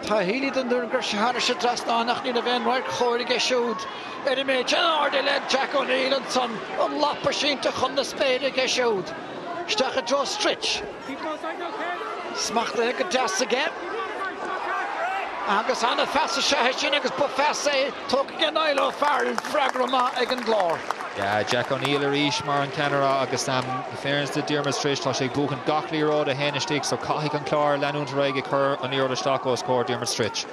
Ta Healy, then the Gershahara Shadrasna, Nachnina Van Wyk, Horig Geshud, Edime, Janard, led Jack O'Neill and Son, on Lapashin to Honda Spade, Geshud. Stacha Joe Stritch. Smach the Hickadas again. Agus Anna Fassa Shahashin, agus Buffassa, talk again, Ilo Farrell, Fragrama, again Glor. Yeah, Jack O'Neill, Arish, Maran Canara, agus fairness to Dermot Strish, Toshik Buchan, Gockley Road, a Henishtik, so Corcaigh and Clár, Lanun Reg, Kerr, O'Neill, the Stocko score, Dermot Strish.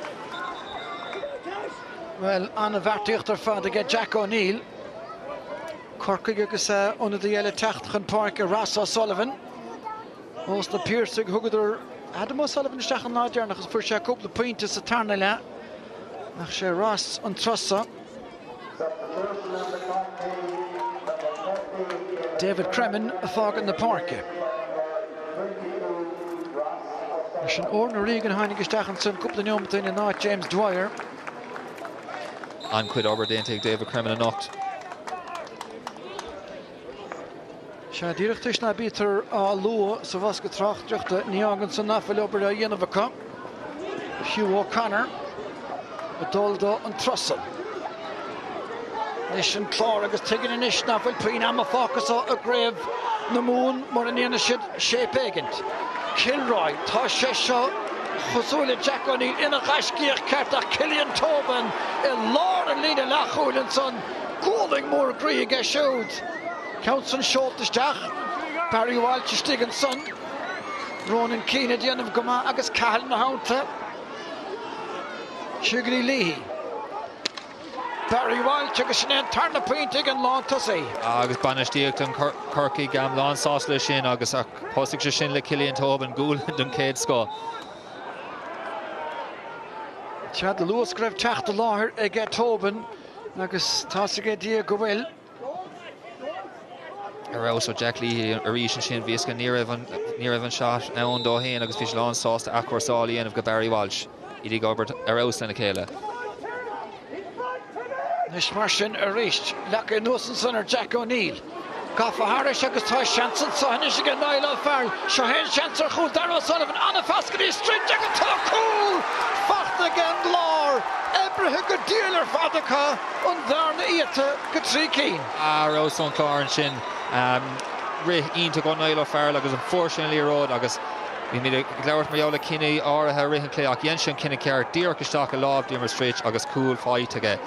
Well, Anna Vartichter Father get Jack O'Neill. Corcaigh agus under the yellow Tráchtaire Páirc, Ross O'Sullivan. Most the Pierce, Hugudur. Adam O'Sullivan Stachan Nadiar nach for a couple of points to Tarnala. Nach sé Ross on Trussa. David Kremen a fog in the park. There's an ordinary Regan Heinige Stachanson, couple of Newman in the night, James Dwyer. And quid over the intake David Kremen a knocked. Sha direct na beter Lua so was Tráchtaire Niaganson nafel over the Yenavaka. Hugh O'Connor Adoldo and Trussell. Nish and Clár agus taking an ish nafel Peen Amafocus a grave na moon Moranina shape agent. Kilroy Toshesha Khosula Jack O'Neill in a Gashgir Carta Killian Tobin in Lord and Lena Lachul and Son Golding more agree against showed. Council short the Stach, Barry Walsh Stig and Son, Ronan Keane at the end of Gama, Agus Cahill na Haunta, Sugary Leahy, Barry Walsh, Agus Sinan, turn the point again, Lawn Tussy. Agus Banish Diacton, Corcaigh, Lawn Sauce Shin, Agus Postic Shin, Killian Tobin, Gould and Cade Sco. Chad the Lewis Grave Tach the Lahar, get Tobin, Agus Tossig Diego Will. Also Jack Lee, Arish and Shin Visca near Evan shot, Aoine Dohane, agus Fish Lawn Sauce to Aquar Sally and of Barry Walsh. Idi Gobert, Arouse and Akela. Nishmarshin Arish, Laka Nussen or Jack O'Neill. Gaffa Harris, Agus Tosh Shanson, Sohanish again, Niall Farrell, Shahen Shancer, Khul, Darrow Sullivan, Anna Faskady, Street Jacket, Cool, Facht again, Glor, Ebrahim, good dealer, Fadaka, Undarna Iata, Katriki. Arouse on Clár and Shin. Ian took on Niall Farrell, agus unfortunately road, agus we made a Glowert Mariola Kinney or a Rihan Clayach Jenshin Kinney Care, Dirk Stock a Love, Dimmer Stretch, agus cool fight again.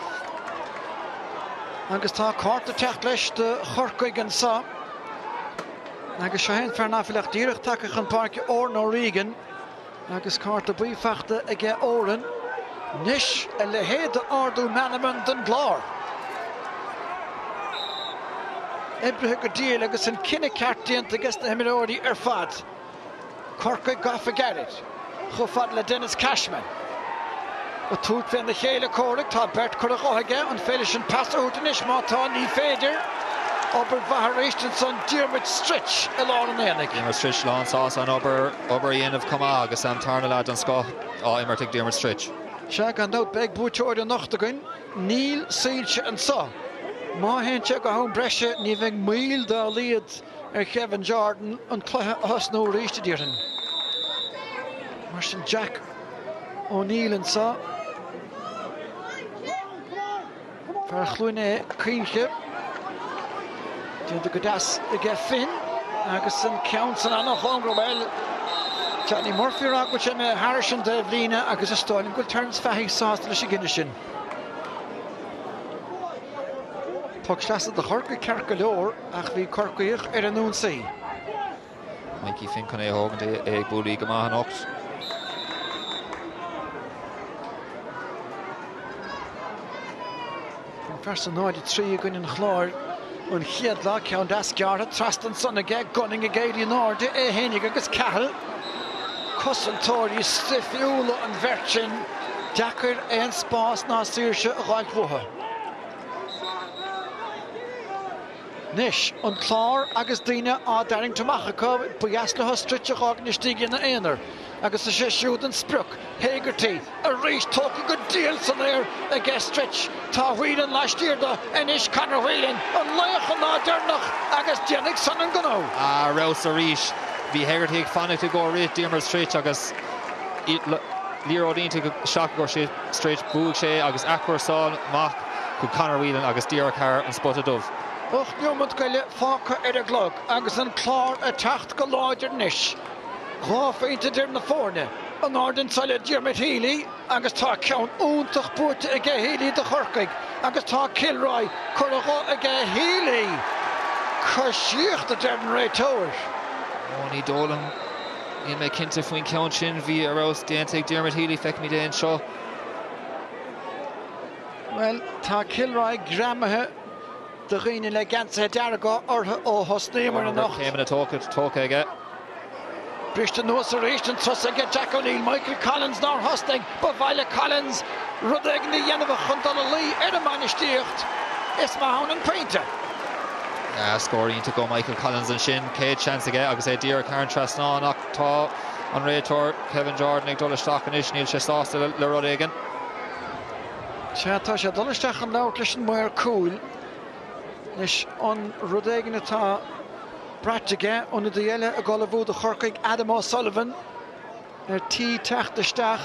Agus tá Carta Techlesh the Corcaigh and Sa. agus Shahin Fernafilach Dírach Takach an Páirc Orno Regan agus Carta Buifachta ag Oran Nish a lehéad Ardú Manaman den Clár. Ebrahig go díal agus an cinenne cartíant agus na himiróí fad. Corcaigh gafa Garrett, go fad le Dennis Cashman. A túd féin na chéile córaigh tá Bert Craobh an féile sin pass út in ismá tá ní féidir obair bhathar son Diarmuid Stritch a lá an éananig. Diarmuid Stritch lán sás an obair dhéanamh comá agus an tarna lad an scó immertig Diarmuid Stritch. Se gan dát beag búteoir an nachtagain, níl sílte an sa. Má hénte go hán breise ní bheith míl dá líad Kevin Jordan an cluthe hasnó ríiste dírin. Mar sin Jack O'Neill an sa. Fer Cluiche Cusack. Dúnta go das ag Finn agus an count an annach Hongrobel. Johnny Murphy rag which in Harrison Devlina agus a stoin good turns fahi sauce leis ginne sin. Tug slas de Corcaigh Carcaigh ach bhí Corcaigh an nún sí. Mikey Finn kann hogan ag búlí go maith an ocht. First an 93 going in Clár an chiad lá ceann das geartha trastan son ag gunning a géirí náde hénig agus cahal. Cosantóirí stifiúla an vertin deacair an spás ná síirse a ghaid bhuatha. Nis an Clár agus daoine á daring tamachcha buiasla Stritch a gág nistíigh na éonar agus a sé siúd an spruc Hegarty a rís tóca go díal san éir ag Stritch tá huiad an leistíirda Ennis Conor Whelan an leiach an nádernach agus déananig san an gnó. Rás a rís. Bhí Hegarty ag fannacht to go réit Diarmuid Stritch agus lírodínta go seach go sé Stritch búg sé agus achar sáil mach go Conor Whelan agus Díarchar an spot a dubh. Och niomad goile fácha a glog agus an Clár a tacht go láidir nis. Gá féinte dir na fórne an áden saile Diarmuid Healy agus tá ceann úntach búirte ag Healy de Corcaigh agus tá Kilroy Craobh ag Healy. Chur síocht a deir an réitóir. Ní dólam íon mé cinnte faoin ceann sin bhí arás déanta ag Diarmuid Healy feic mí déan seo. Well, tá Kilroy gramathe de riine le gansa dearga ortha ó hosnéimar an nacht. Céimena tóca aige. Brista nuas a réist an tus aige Jack O'Neill, Michael Collins ná hosting, ba bhaile Collins rud ag na dhéanamh chun a lí ar a manistíocht is má hán an peinte. Scórínta go Michael Collins an sin, céad chance aige agus é Díarchar an trasnánach tá an réitor Kevin Jordan ag dulasteach an is níl sé sásta le rud aigen. Tá sé dulasteach an leabhart leis an muir cúil leis an rud aigen atá braiteige óna dhéile a gola bhúd a Corcaigh Adam O'Sullivan ar tí teachtaisteach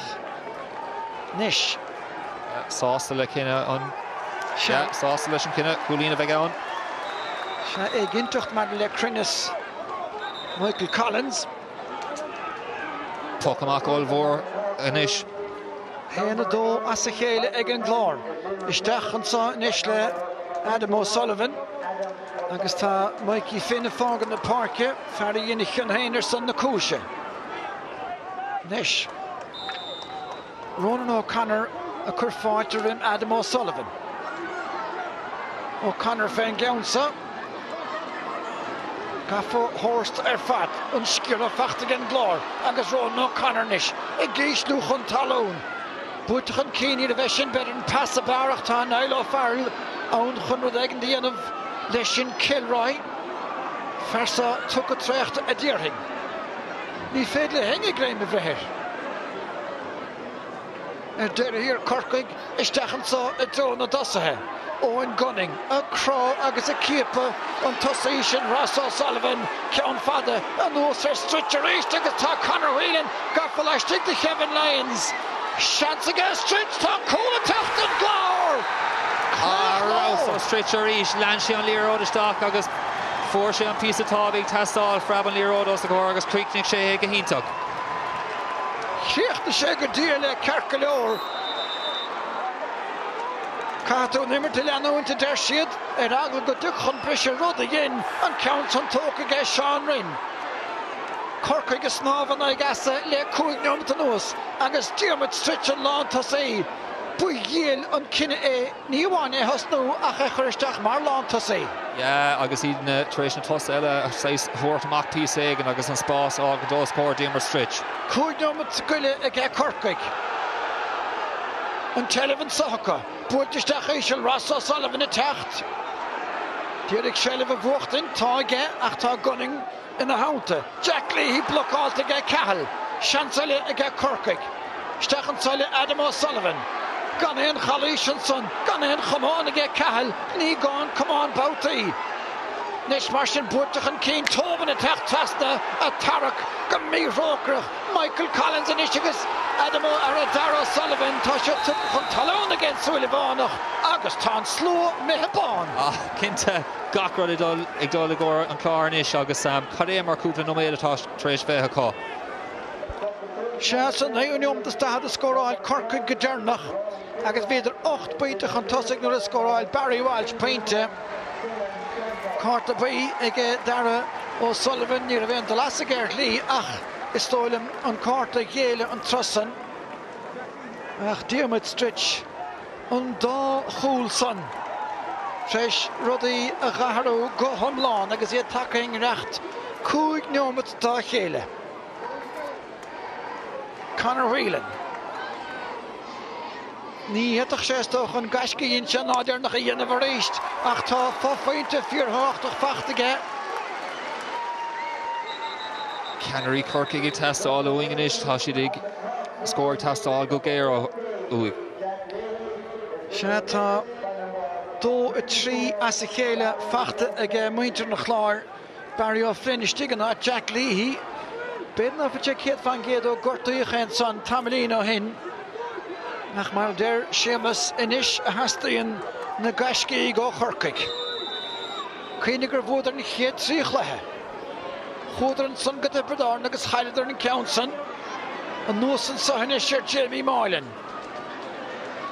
nis. Sásta le cinenne an sásta leis an cinenne cúlína bheith ann. Se ag intocht mar le Crinnis Michael Collins. Tócamach olmhór inis. Héana dó as a chéile ag an Clár. Isteach an sa inis le Adam O'Sullivan. Agus tá Mikey Finn a fágan na Páirce fear a dhéanamh an héanaar san na Cusack. Nis. Ronan O'Connor a chur fáilte rim Adam O'Sullivan. O'Connor féin geansa. Gafo Horst fad an sciar facht ag an Clár agus Ronan O'Connor nis i gcís luach an talún. Búteach an cíní a bheith sin beidir an pas a barach tá Niall O'Farrell ón chun rud ag an dhéanamh leis sin Kilroy fersa tucha tréachta a ddíorthing. Ní féad le henge gréim a bheithir. Deir hir Corcaigh isteach an sa a drón a dasathe. Owen Gunning, a Craobh agus a Cíopa an tosaí sin Ross O'Sullivan ceann fada an ús ar Stritch a réist agus tá Conor Whelan gafa leistigh de Kevin Lyons. Seans aige Stritch tá cúla techt an Clár. Ross ó Stritch a réist lean sé an líróisteach agus fuair sé an píosa tábhaigh testáil freab an líródos a chóir agus críicnig sé ag a híntaach. Chíochta sé go dtír le Carcaigh Catú nimmer til leanú into der siad agla go duch chun brisir rud again an count on tóca gas Sean Rinn. Corcaigh is snávan ag asa le cúig neomta nuas agus Diarmid Stritch an lán tá sé bui ghiel an cinne níháin hosnú ach churisteach mar lán tá sé. Yeah, agus iad na tréis na tos eile seis thuirt amach pí éigen agus an spás ág an dós cóir Diarmid Stritch. Cúig neomta guile ag Corcaigh. An televan socha. Buirteach éisiil Ross O'Sullivan a techt. Dúirig Shelliv a bhuachtain tá ige ach tá gunning ina haunta. Jack Leahy blokáilte ige Cahill. Seansaile ige Corcaigh. Stechan saile Adam O'Sullivan. Gan éon Chalaois an son. Gan éon Chomán ige Cahill. Ní gán Chomán Bouty. Nis mar sin buirteach an cín tóban a techt tasna a Páirc go mí rócrach. Michael Collins in Ishigus. Adam O'Sullivan Sullivan tá se chun talón agin Sullivanach agus tá sló mehebán. Cinnte gachrad ag dul agóir an Clár Ennis agus cadé mar cúpla nóméad atá tréis bheithe cá. Se san naúnium de stad a scóráil Corcaigh go dearnach agus beidir 8 pointe an tosaigh nuair a scóráil Barry Walsh pointe. Carta bai ag dara O'Sullivan ní a bheith de las a geirt lí ach is stoilm an Carta géile an trossan ach Diarmid Stritch an dá chúl san treis rudaí a gaharú go thomláin agus iad takeing recht cúig neomad dá chéile. Conor Whelan ní hetach séstoch an gascaíonn se náidir nach a dhéanamh réist ach tá fáfáinte fíorthach fachtaige. Canary Corcaigh ag testáil ó Ennis tá siad ag scóir testáil go géir uig. Se tá 2-3 as a chéile fachta ag muintir na Clár Barry O'Flynn stigan á Jack Leahy. Bedna fa chéad fan géad ó gortaíoch an son Tamalín ó hin. Nach mar der Seamus Ennis a hastaíonn na gascaí go Corcaigh. Cínigur bhúdar na chéad tríoch lethe. Chúdar an son go Bredán agus chailedar an Counson. An nuas an sahanna sér Jamie Moylan.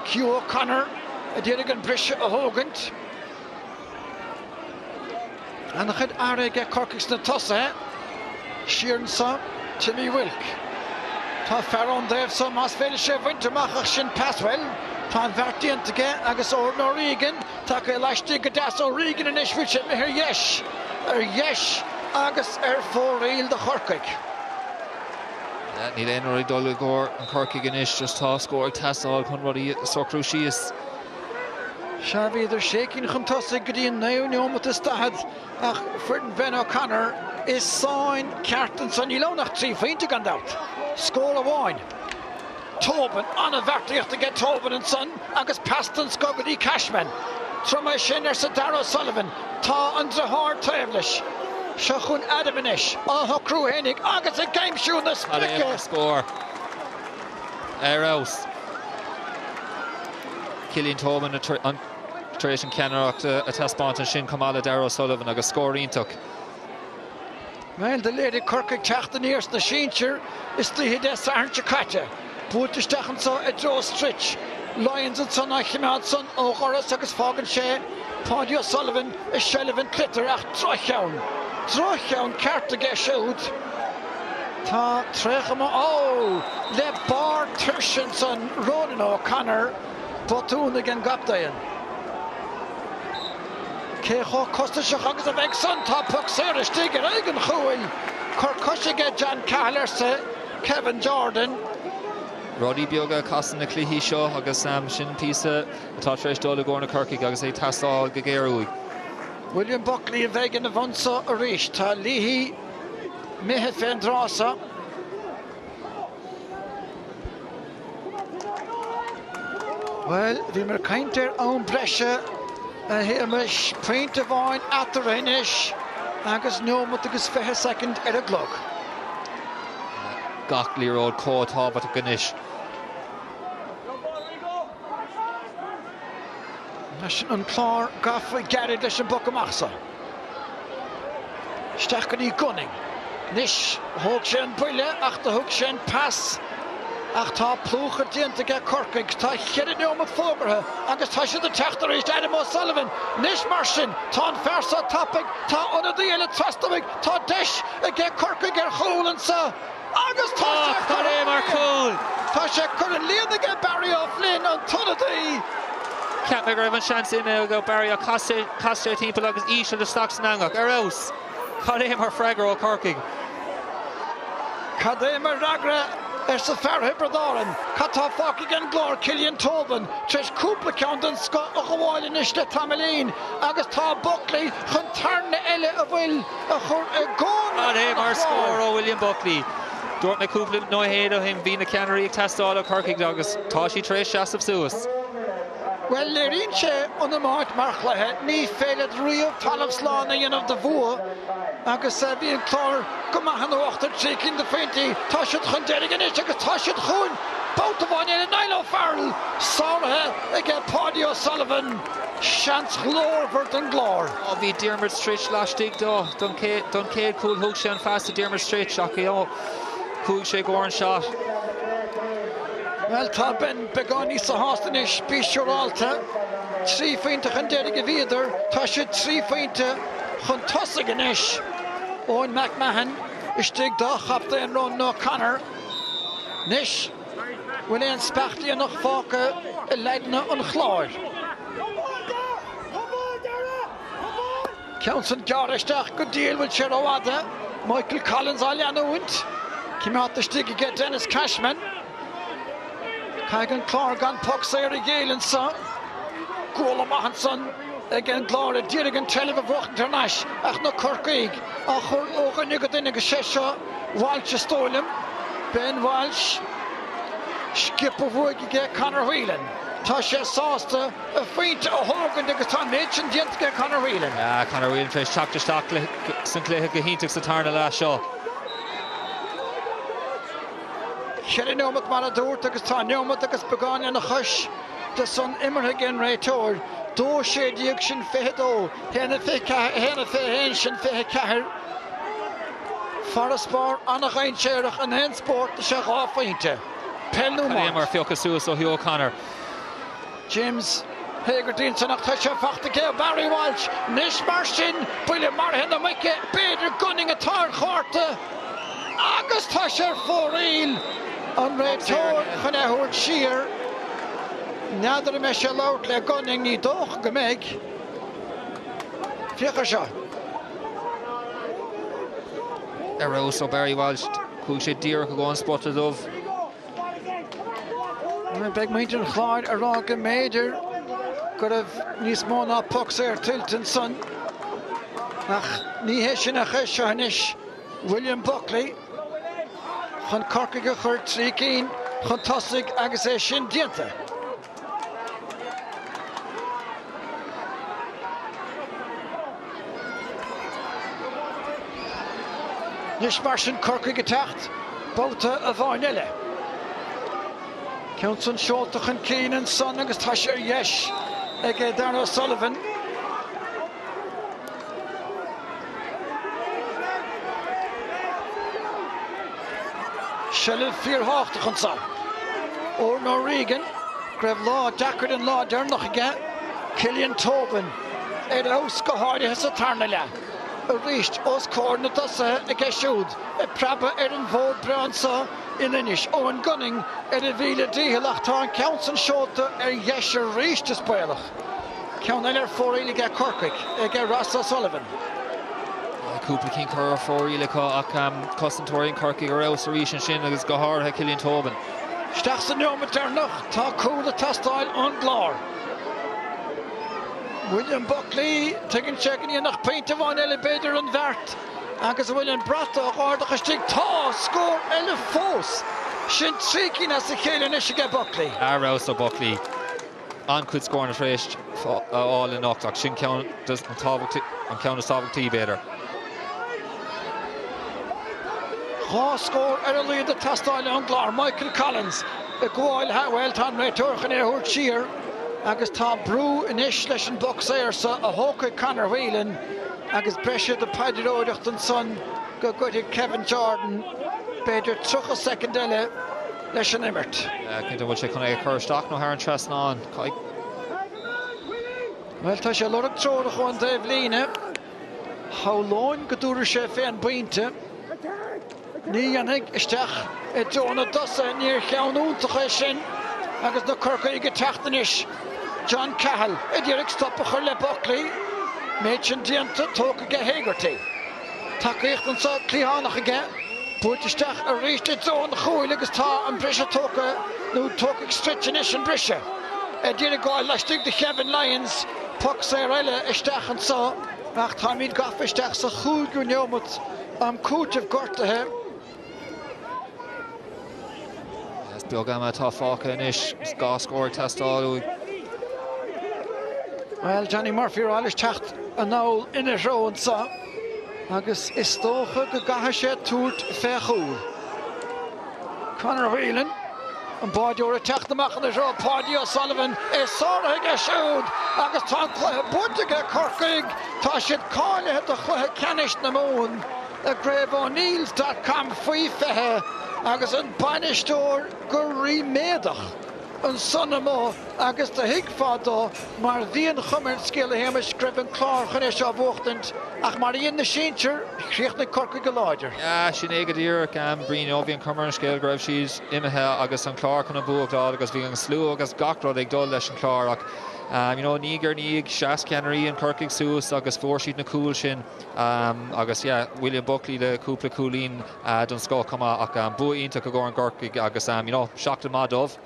Hugh O'Connor a dhéirig an brise a hógant. An chud airige Corcaighs na tosa Sheeran sa Timmy Wilk. Tá Ferron Dave sa mas féile sé wintermachach sin Paswell. Tá an bhartíontaige agus Ordan O'Regan. Tá go leistigh go deas O'Regan in isfuil sin mithir yes. Yes agus fóraíl de Corcaigh. Ní léanaar ag dul agóir an Corcaigh Ennis just tá scóir testáil chun rudí socrú síos. Se bhíidir sécinn chun tosaigh go dtíon naú neomad is stahad ach fuirn Ben O'Connor is sáin ceartan san í lonach trí féinte gan dat. Scóil amháin. Tobin anna bhartaíocht a get Tobin and son agus pastan scogadí Cashman. Troma sin sa Dara Sullivan tá an drahar taimlis. Se chun Adam Ennis á Crú Hennig agus a gameshoe na sprice. Score. Aus. Cillian Tobin an tréis an ceannacht a testbáint an sin Kamala Dara Sullivan agus scóríntaach. Well, the lady Corcaigh teachtan ears na síintir is tlíthe de Sarnte Caite. Búirteisteach sa a Joe Stritch. Lions and son Achimad son ó Choras agus fágan sé. Paddy O'Sullivan is Shellivan Clitter ach Tráchtaire. Tráchtaire cearta ge siúd. Tá tréchama le bar Tyrshin son Ronan O'Connor botún again Gapdayan. Cécho costaseach agus a bheith son tá puc séir stígar aigen chúil. Corcaigh John Cahill sa Kevin Jordan. Roddy Bioga casan na Cluiche seo agus sin písa atá tréis dul agóir na Corcaigh agus é testáil go géirúig. William Buckley a bheith na bhansa a ríis tá Leahy mithe féin drása. Well, bhí mar caintear ón breise a hiamis paint of wine at the Ennis agus neomad agus 5 second a glog. Gach líród cótá bat a Ganis. An Clár gafa garid leis an boc amachsa. Steach gan í gunning. Nis thug sé an buile ach de thug sé an pass ach tá plúchar dianta ge Corcaigh tá chead neom fógartha agus tá siad a teachtar is Adam O'Sullivan nis mar sin tá fersa tapig tá ona díile trastamig tá deis ge Corcaigh chólansa agus tá mar cool tá sé chun líana ge Barry O'Flynn an tunadaí Can't make an chance in go Barry a Costa timp agus ísle de stocks nangach aus Cadé mar freigar ó Corcaigh Cadé mar ragra sa ferhe bradáran Catá fáci gan glár Cillian Tobin Tris cúpla count an sco a gháilin is le Tamalín agus tá Buckley chun tarna eile a bhfuil a chur a gón Cadé mar scór ó William Buckley Dúirt na cúpla nóhéad ó him bhí na ceannarí ag testáil ó Corcaigh agus tá sí tréis seasamh suas Well, léiríonn sé an na máid mar chluithe ní féile riamh talamh sláán a dhéanamh de bhua agus bhíon Clár go maithan ó 8 trícinn de féintí tá siad chun deireadh inis agus tá siad chuin bouta bhain ar Nailo Farrell sáirithe ag Páirc O'Sullivan seans chlórbhart an glár Ó bhí Diarmuid Stritch leistigh dó don céad cúil thug sé an fasta Diarmuid Stritch ach cúig sé go an shot Well, tá ben begáí sa hástanis bíseúrálta trí féinte chun deireadh a bhíidir tá siad trí féinte chun tosaigh inis Owen McMahon istigh dá chapta an rón nó Conor Nis bhfuil éon speachtaí nach fáca I leidna an chláir Ceann san gearaisteach go díal bhfuil sé óhada Michael Collins á leanúint Cíimeáta istigh ige Dennis Cashman Cagan Clár gan puck séir I géileann sa Góla Mahanson again Clár a dírig an trelibh a bhrochtar náis ach na Corcaigh a chur ógan go duine go sé seo Walsh a stólim Ben Walsh skip a bhuaig ige Conor Whelan tá sé sásta a féinte a hógan agus tá méid sin diant ge Conor Whelan Conor Whelan tréis teachtarsteach san cléthe go híntaach sa tarna lá seo Chead neomad mar a dúirt agus tá neomad agus begáin na chuis de son immerthe gin réiteoir dó sé díag sin fehedó héna fé hén sin fé cethir far a spár annach ein séireach an hen Spórt de se gáfainte Pelú mar fiochas suas ó Hugh O'Connor James Hagerdeen sanach tá sé fachta cé Barry Walsh nis mar sin buile mar hen a maice beidir gunning atá chárta agus tá sé fóríl an réiteoir chun éthúirt siar Nádar me sé lát le gunning ní dóch go méid Fiachar seo Arrows ó Barry Walsh chuig sé dír go gáin spot a dubh Beg muintear chláir a rá go méidir go raibh níos mó ná pucks ar Tilton son ach ní hé sin a chuis seo inis William Buckley chun Corcaigh a chur trí cín chun tosaigh agus é sin dianta Nis mar sin Corcaigh a techt bouta a bháin eile Ceann san seoltach an cín an son agus tá sé yes ag Darren O'Sullivan Shellil fíorthachtach an son Ó Norregan greibh lá dacard an lá dearnach aige Cillian Tobin aus go háirithe sa tarna le a ríist os cór na dosa ag siúd praba an bhód breansa in Ennis Owen Gunning a bhíle díhallach tá an ceann san seolta yes a ríist is bailach ceann eile ar fóríle ag Corcaigh ag Ross O'Sullivan Cúpla cín chur fóríle ach cosantóirín Corcaigh ar aus a ríis an sin agus go háirithe Cillian Tobin Steach san neomad dearnach tá cúla tastáil an glár William Buckley taking checking in nach paint of on elevator and vert agus William Brata ardach a stig tá score ele fós sin trícin as a chéile is ge Buckley Arrows ó Buckley an could score na tréist all in knock sin ceann does an ceann tábhachtí better Há score a líad a tastáil an glár Michael Collins a gháil hahil tá réiteoirchan éthúirt siar agus tá brú inis leis an boxéir sa a hóca Conor Whelan agus breise de paidiróideacht an son go goitigh Kevin Jordan beidir 3 second eile leis an immert. Cinnte bhfuil sé chun ag chuirteach nó ar an tresnán. Well, tá sé lorg tróda chuan Dave Líne. Howlóin go dúra sé féin buinte. Ní annig isteach I dóna dosa níor cheanúntacha sin. Agus na Corcaigh go teachtanis. John Cahill, Idirig stoppa chur le Buckley. Méid sin dianta tóca go Hegarty. Takeíocht an sa clíhánach aige. Búirtisteach a ríiste dón chúil agus tá an brise tóca nó tóca stritchanis an brise. Idirig gáil leistig de Kevin Lyons. Puck sé eile isteach an sa. Ach tá míad gafa isteach sa chúil go neomad am cúteh gortathe. Beag am tá fáca inis gá scóir testáú. Well, Johnny Murphy rális techt an náil ina ró an sa. Agus is tócha go gatha sé túirt féchúil. Conor Whelan an báideoir a techt amach an ró Páirc O'Sullivan is sóra ag a siúd agus tá chluithe buirteige Corcaigh tá siad cáilethe do chluithe ceannis na mún a GraobhO'Neills.com faoi fethe agus an bainisteoir go riméadach an sonna mó agus de hiagfádó mar bhíon chumar scéal a héimeas scribhan Clár chun é seo bhuachtant ach mar íon na síintear chríoch na Corcaigh go láidir. Sin éige dír bríon bhíon cumar an scéal greibh síos imethe agus an Clár chun an buachtáil agus bhí an slú agus gachrád ag dul leis an Clár ach nígur níag 6 ceannarí an Corcaigh suas agus fórsíd na cúil sin agus William Buckley le cúpla cúlín don scó cuma ach buínta go ggur an Corcaigh agus seachtain má dómh.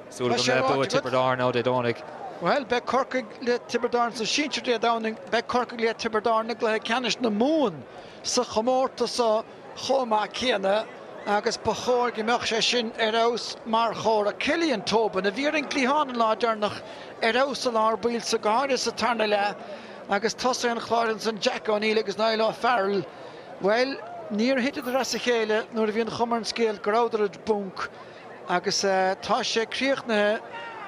Súla go le bu Tipperdarn ná Dónig. Well, be Corcaigh le Tipperdarn sa síintear dé dáning, be Corcaigh le Tipperdarn le ceannis na mún sa chomórta sa chomá céanna agus ba chóir gimach sé sin aus mar chóir a Cillian Tobin a bhíar an clíháin láidearnach aus a lár bíl sa gáir sa tarna le agus tosa an chláirin san Jack O'Neill agus Niall O'Farrell. Well, níor hitte a ras a chéile nuair a bhíon chumar an scéal gráidir bunk agus tá sé críochtnathe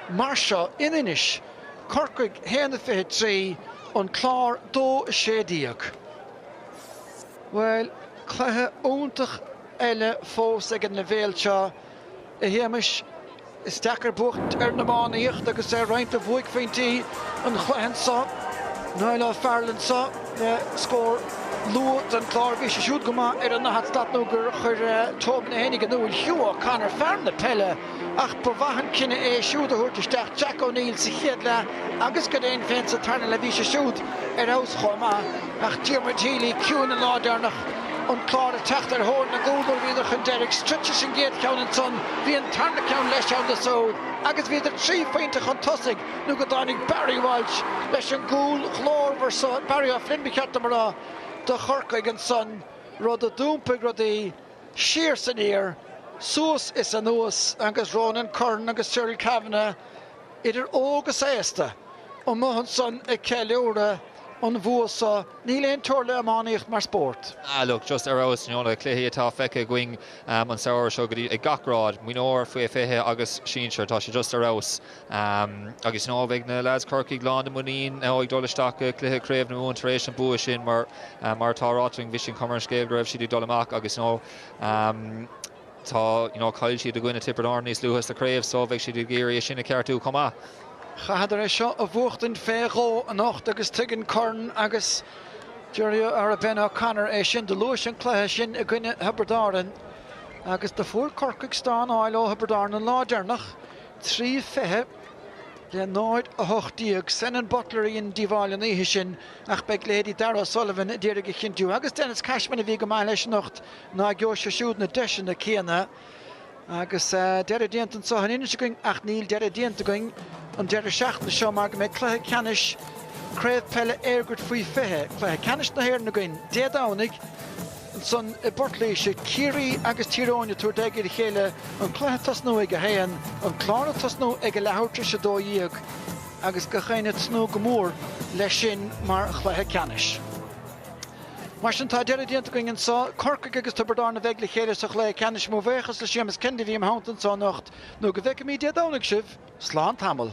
mar seo in Ennis. Corcaigh héana fithe trí an Clár dó sédíag. Well, cluthe úntach eile fós ag an na bhéal seo a héimeas is dechar bucht na mánaíocht agus roiint a bhuaig faointí an chluicheann sa. Niall O'Farrell sa le scór luat an Clár bhí sé siúd go má an nahat statnú gur chur tóg na hénig an úil hiúa Conor fearn na pelle ach po bhahan cinenne é siúd a thuirtisteach Jack O'Neill sa chéad le agus go déon féin sa tarna le bhí sé siúd aus chomá ach tír martílí ciún an láidearnach an Clár a teachtar hór na gúbal bhíidir chun Derek Stritches sin géad ceann an son bhí an tarna ceann leis an de sód agus bhíidir trí féinte chun tosaigh nó go dánig Barry Walsh leis an gúil chlór ver Barry O'Flynn bichat marrá de Corcaigh an son rud a dúmpaigh rud é siar san éir suas is an nuas agus Ronan Curran agus Cyril Kavanagh idir ógus éasta an Mumhan son ag ceiliúra an bhuasa ní léon tuirle amánaíocht mar Spórt. Look, just arrows, le cluiche atá feice going an saoir seo go dtí ag gachrád muoinóir faoi fithe agus síinseir tá sé just arrows agus bheith na lads Corcaigh glán na muín ag dolisteach cluiche Craobh na mún tar éis an bua sin mar táráting bhí sin cumar an scéal raibh siad dolamach agus tá cail siad a gcuine Tipperdarn níos luas a Craobh so bheith siad géirí sin na ceartú comá. Chahadar é seo a bhuachtain féghó an nacht agus tuigeann Curran agus Dúirí ar a Ben O'Connor é sin de luas an cluiche sin a gcuine Tipperdarn agus de fuair Corcaigh stán áil ó Tipperdarn an láidearnach trí fithe le 9 a 8 san an butleríon díbháil an ihe sin ach beag léadí Darragh Sullivan déirigh a chinú agus Dennis Cashman a bhí go mai leis nacht ná geo se siúd na deisen na céanna agus deire déanta an sohan inis going ach níl deire déanta going an deire seach na seo mar go méid cluiche ceannis Craobh pelle airgurt faoi fithe cluiche ceannis na héir na going déadánig an son i Cluiche Círí agus Tíróine túir deigir chéile an cluiche tasnú ag a héan an Clár tasnú ag a lehabhtar se dó díag agus go chéine tasnú go mór leis sin mar cluiche ceannis. Mar sin tá deire déanta going an sa Corcaigh agus Tipperdarn a bheith le chéile sa chléigh ceannis mó bhéchas le Seamus Kennedy bhí am háanta an sa nacht nó go bheith mí déadánig sibh slán tamil.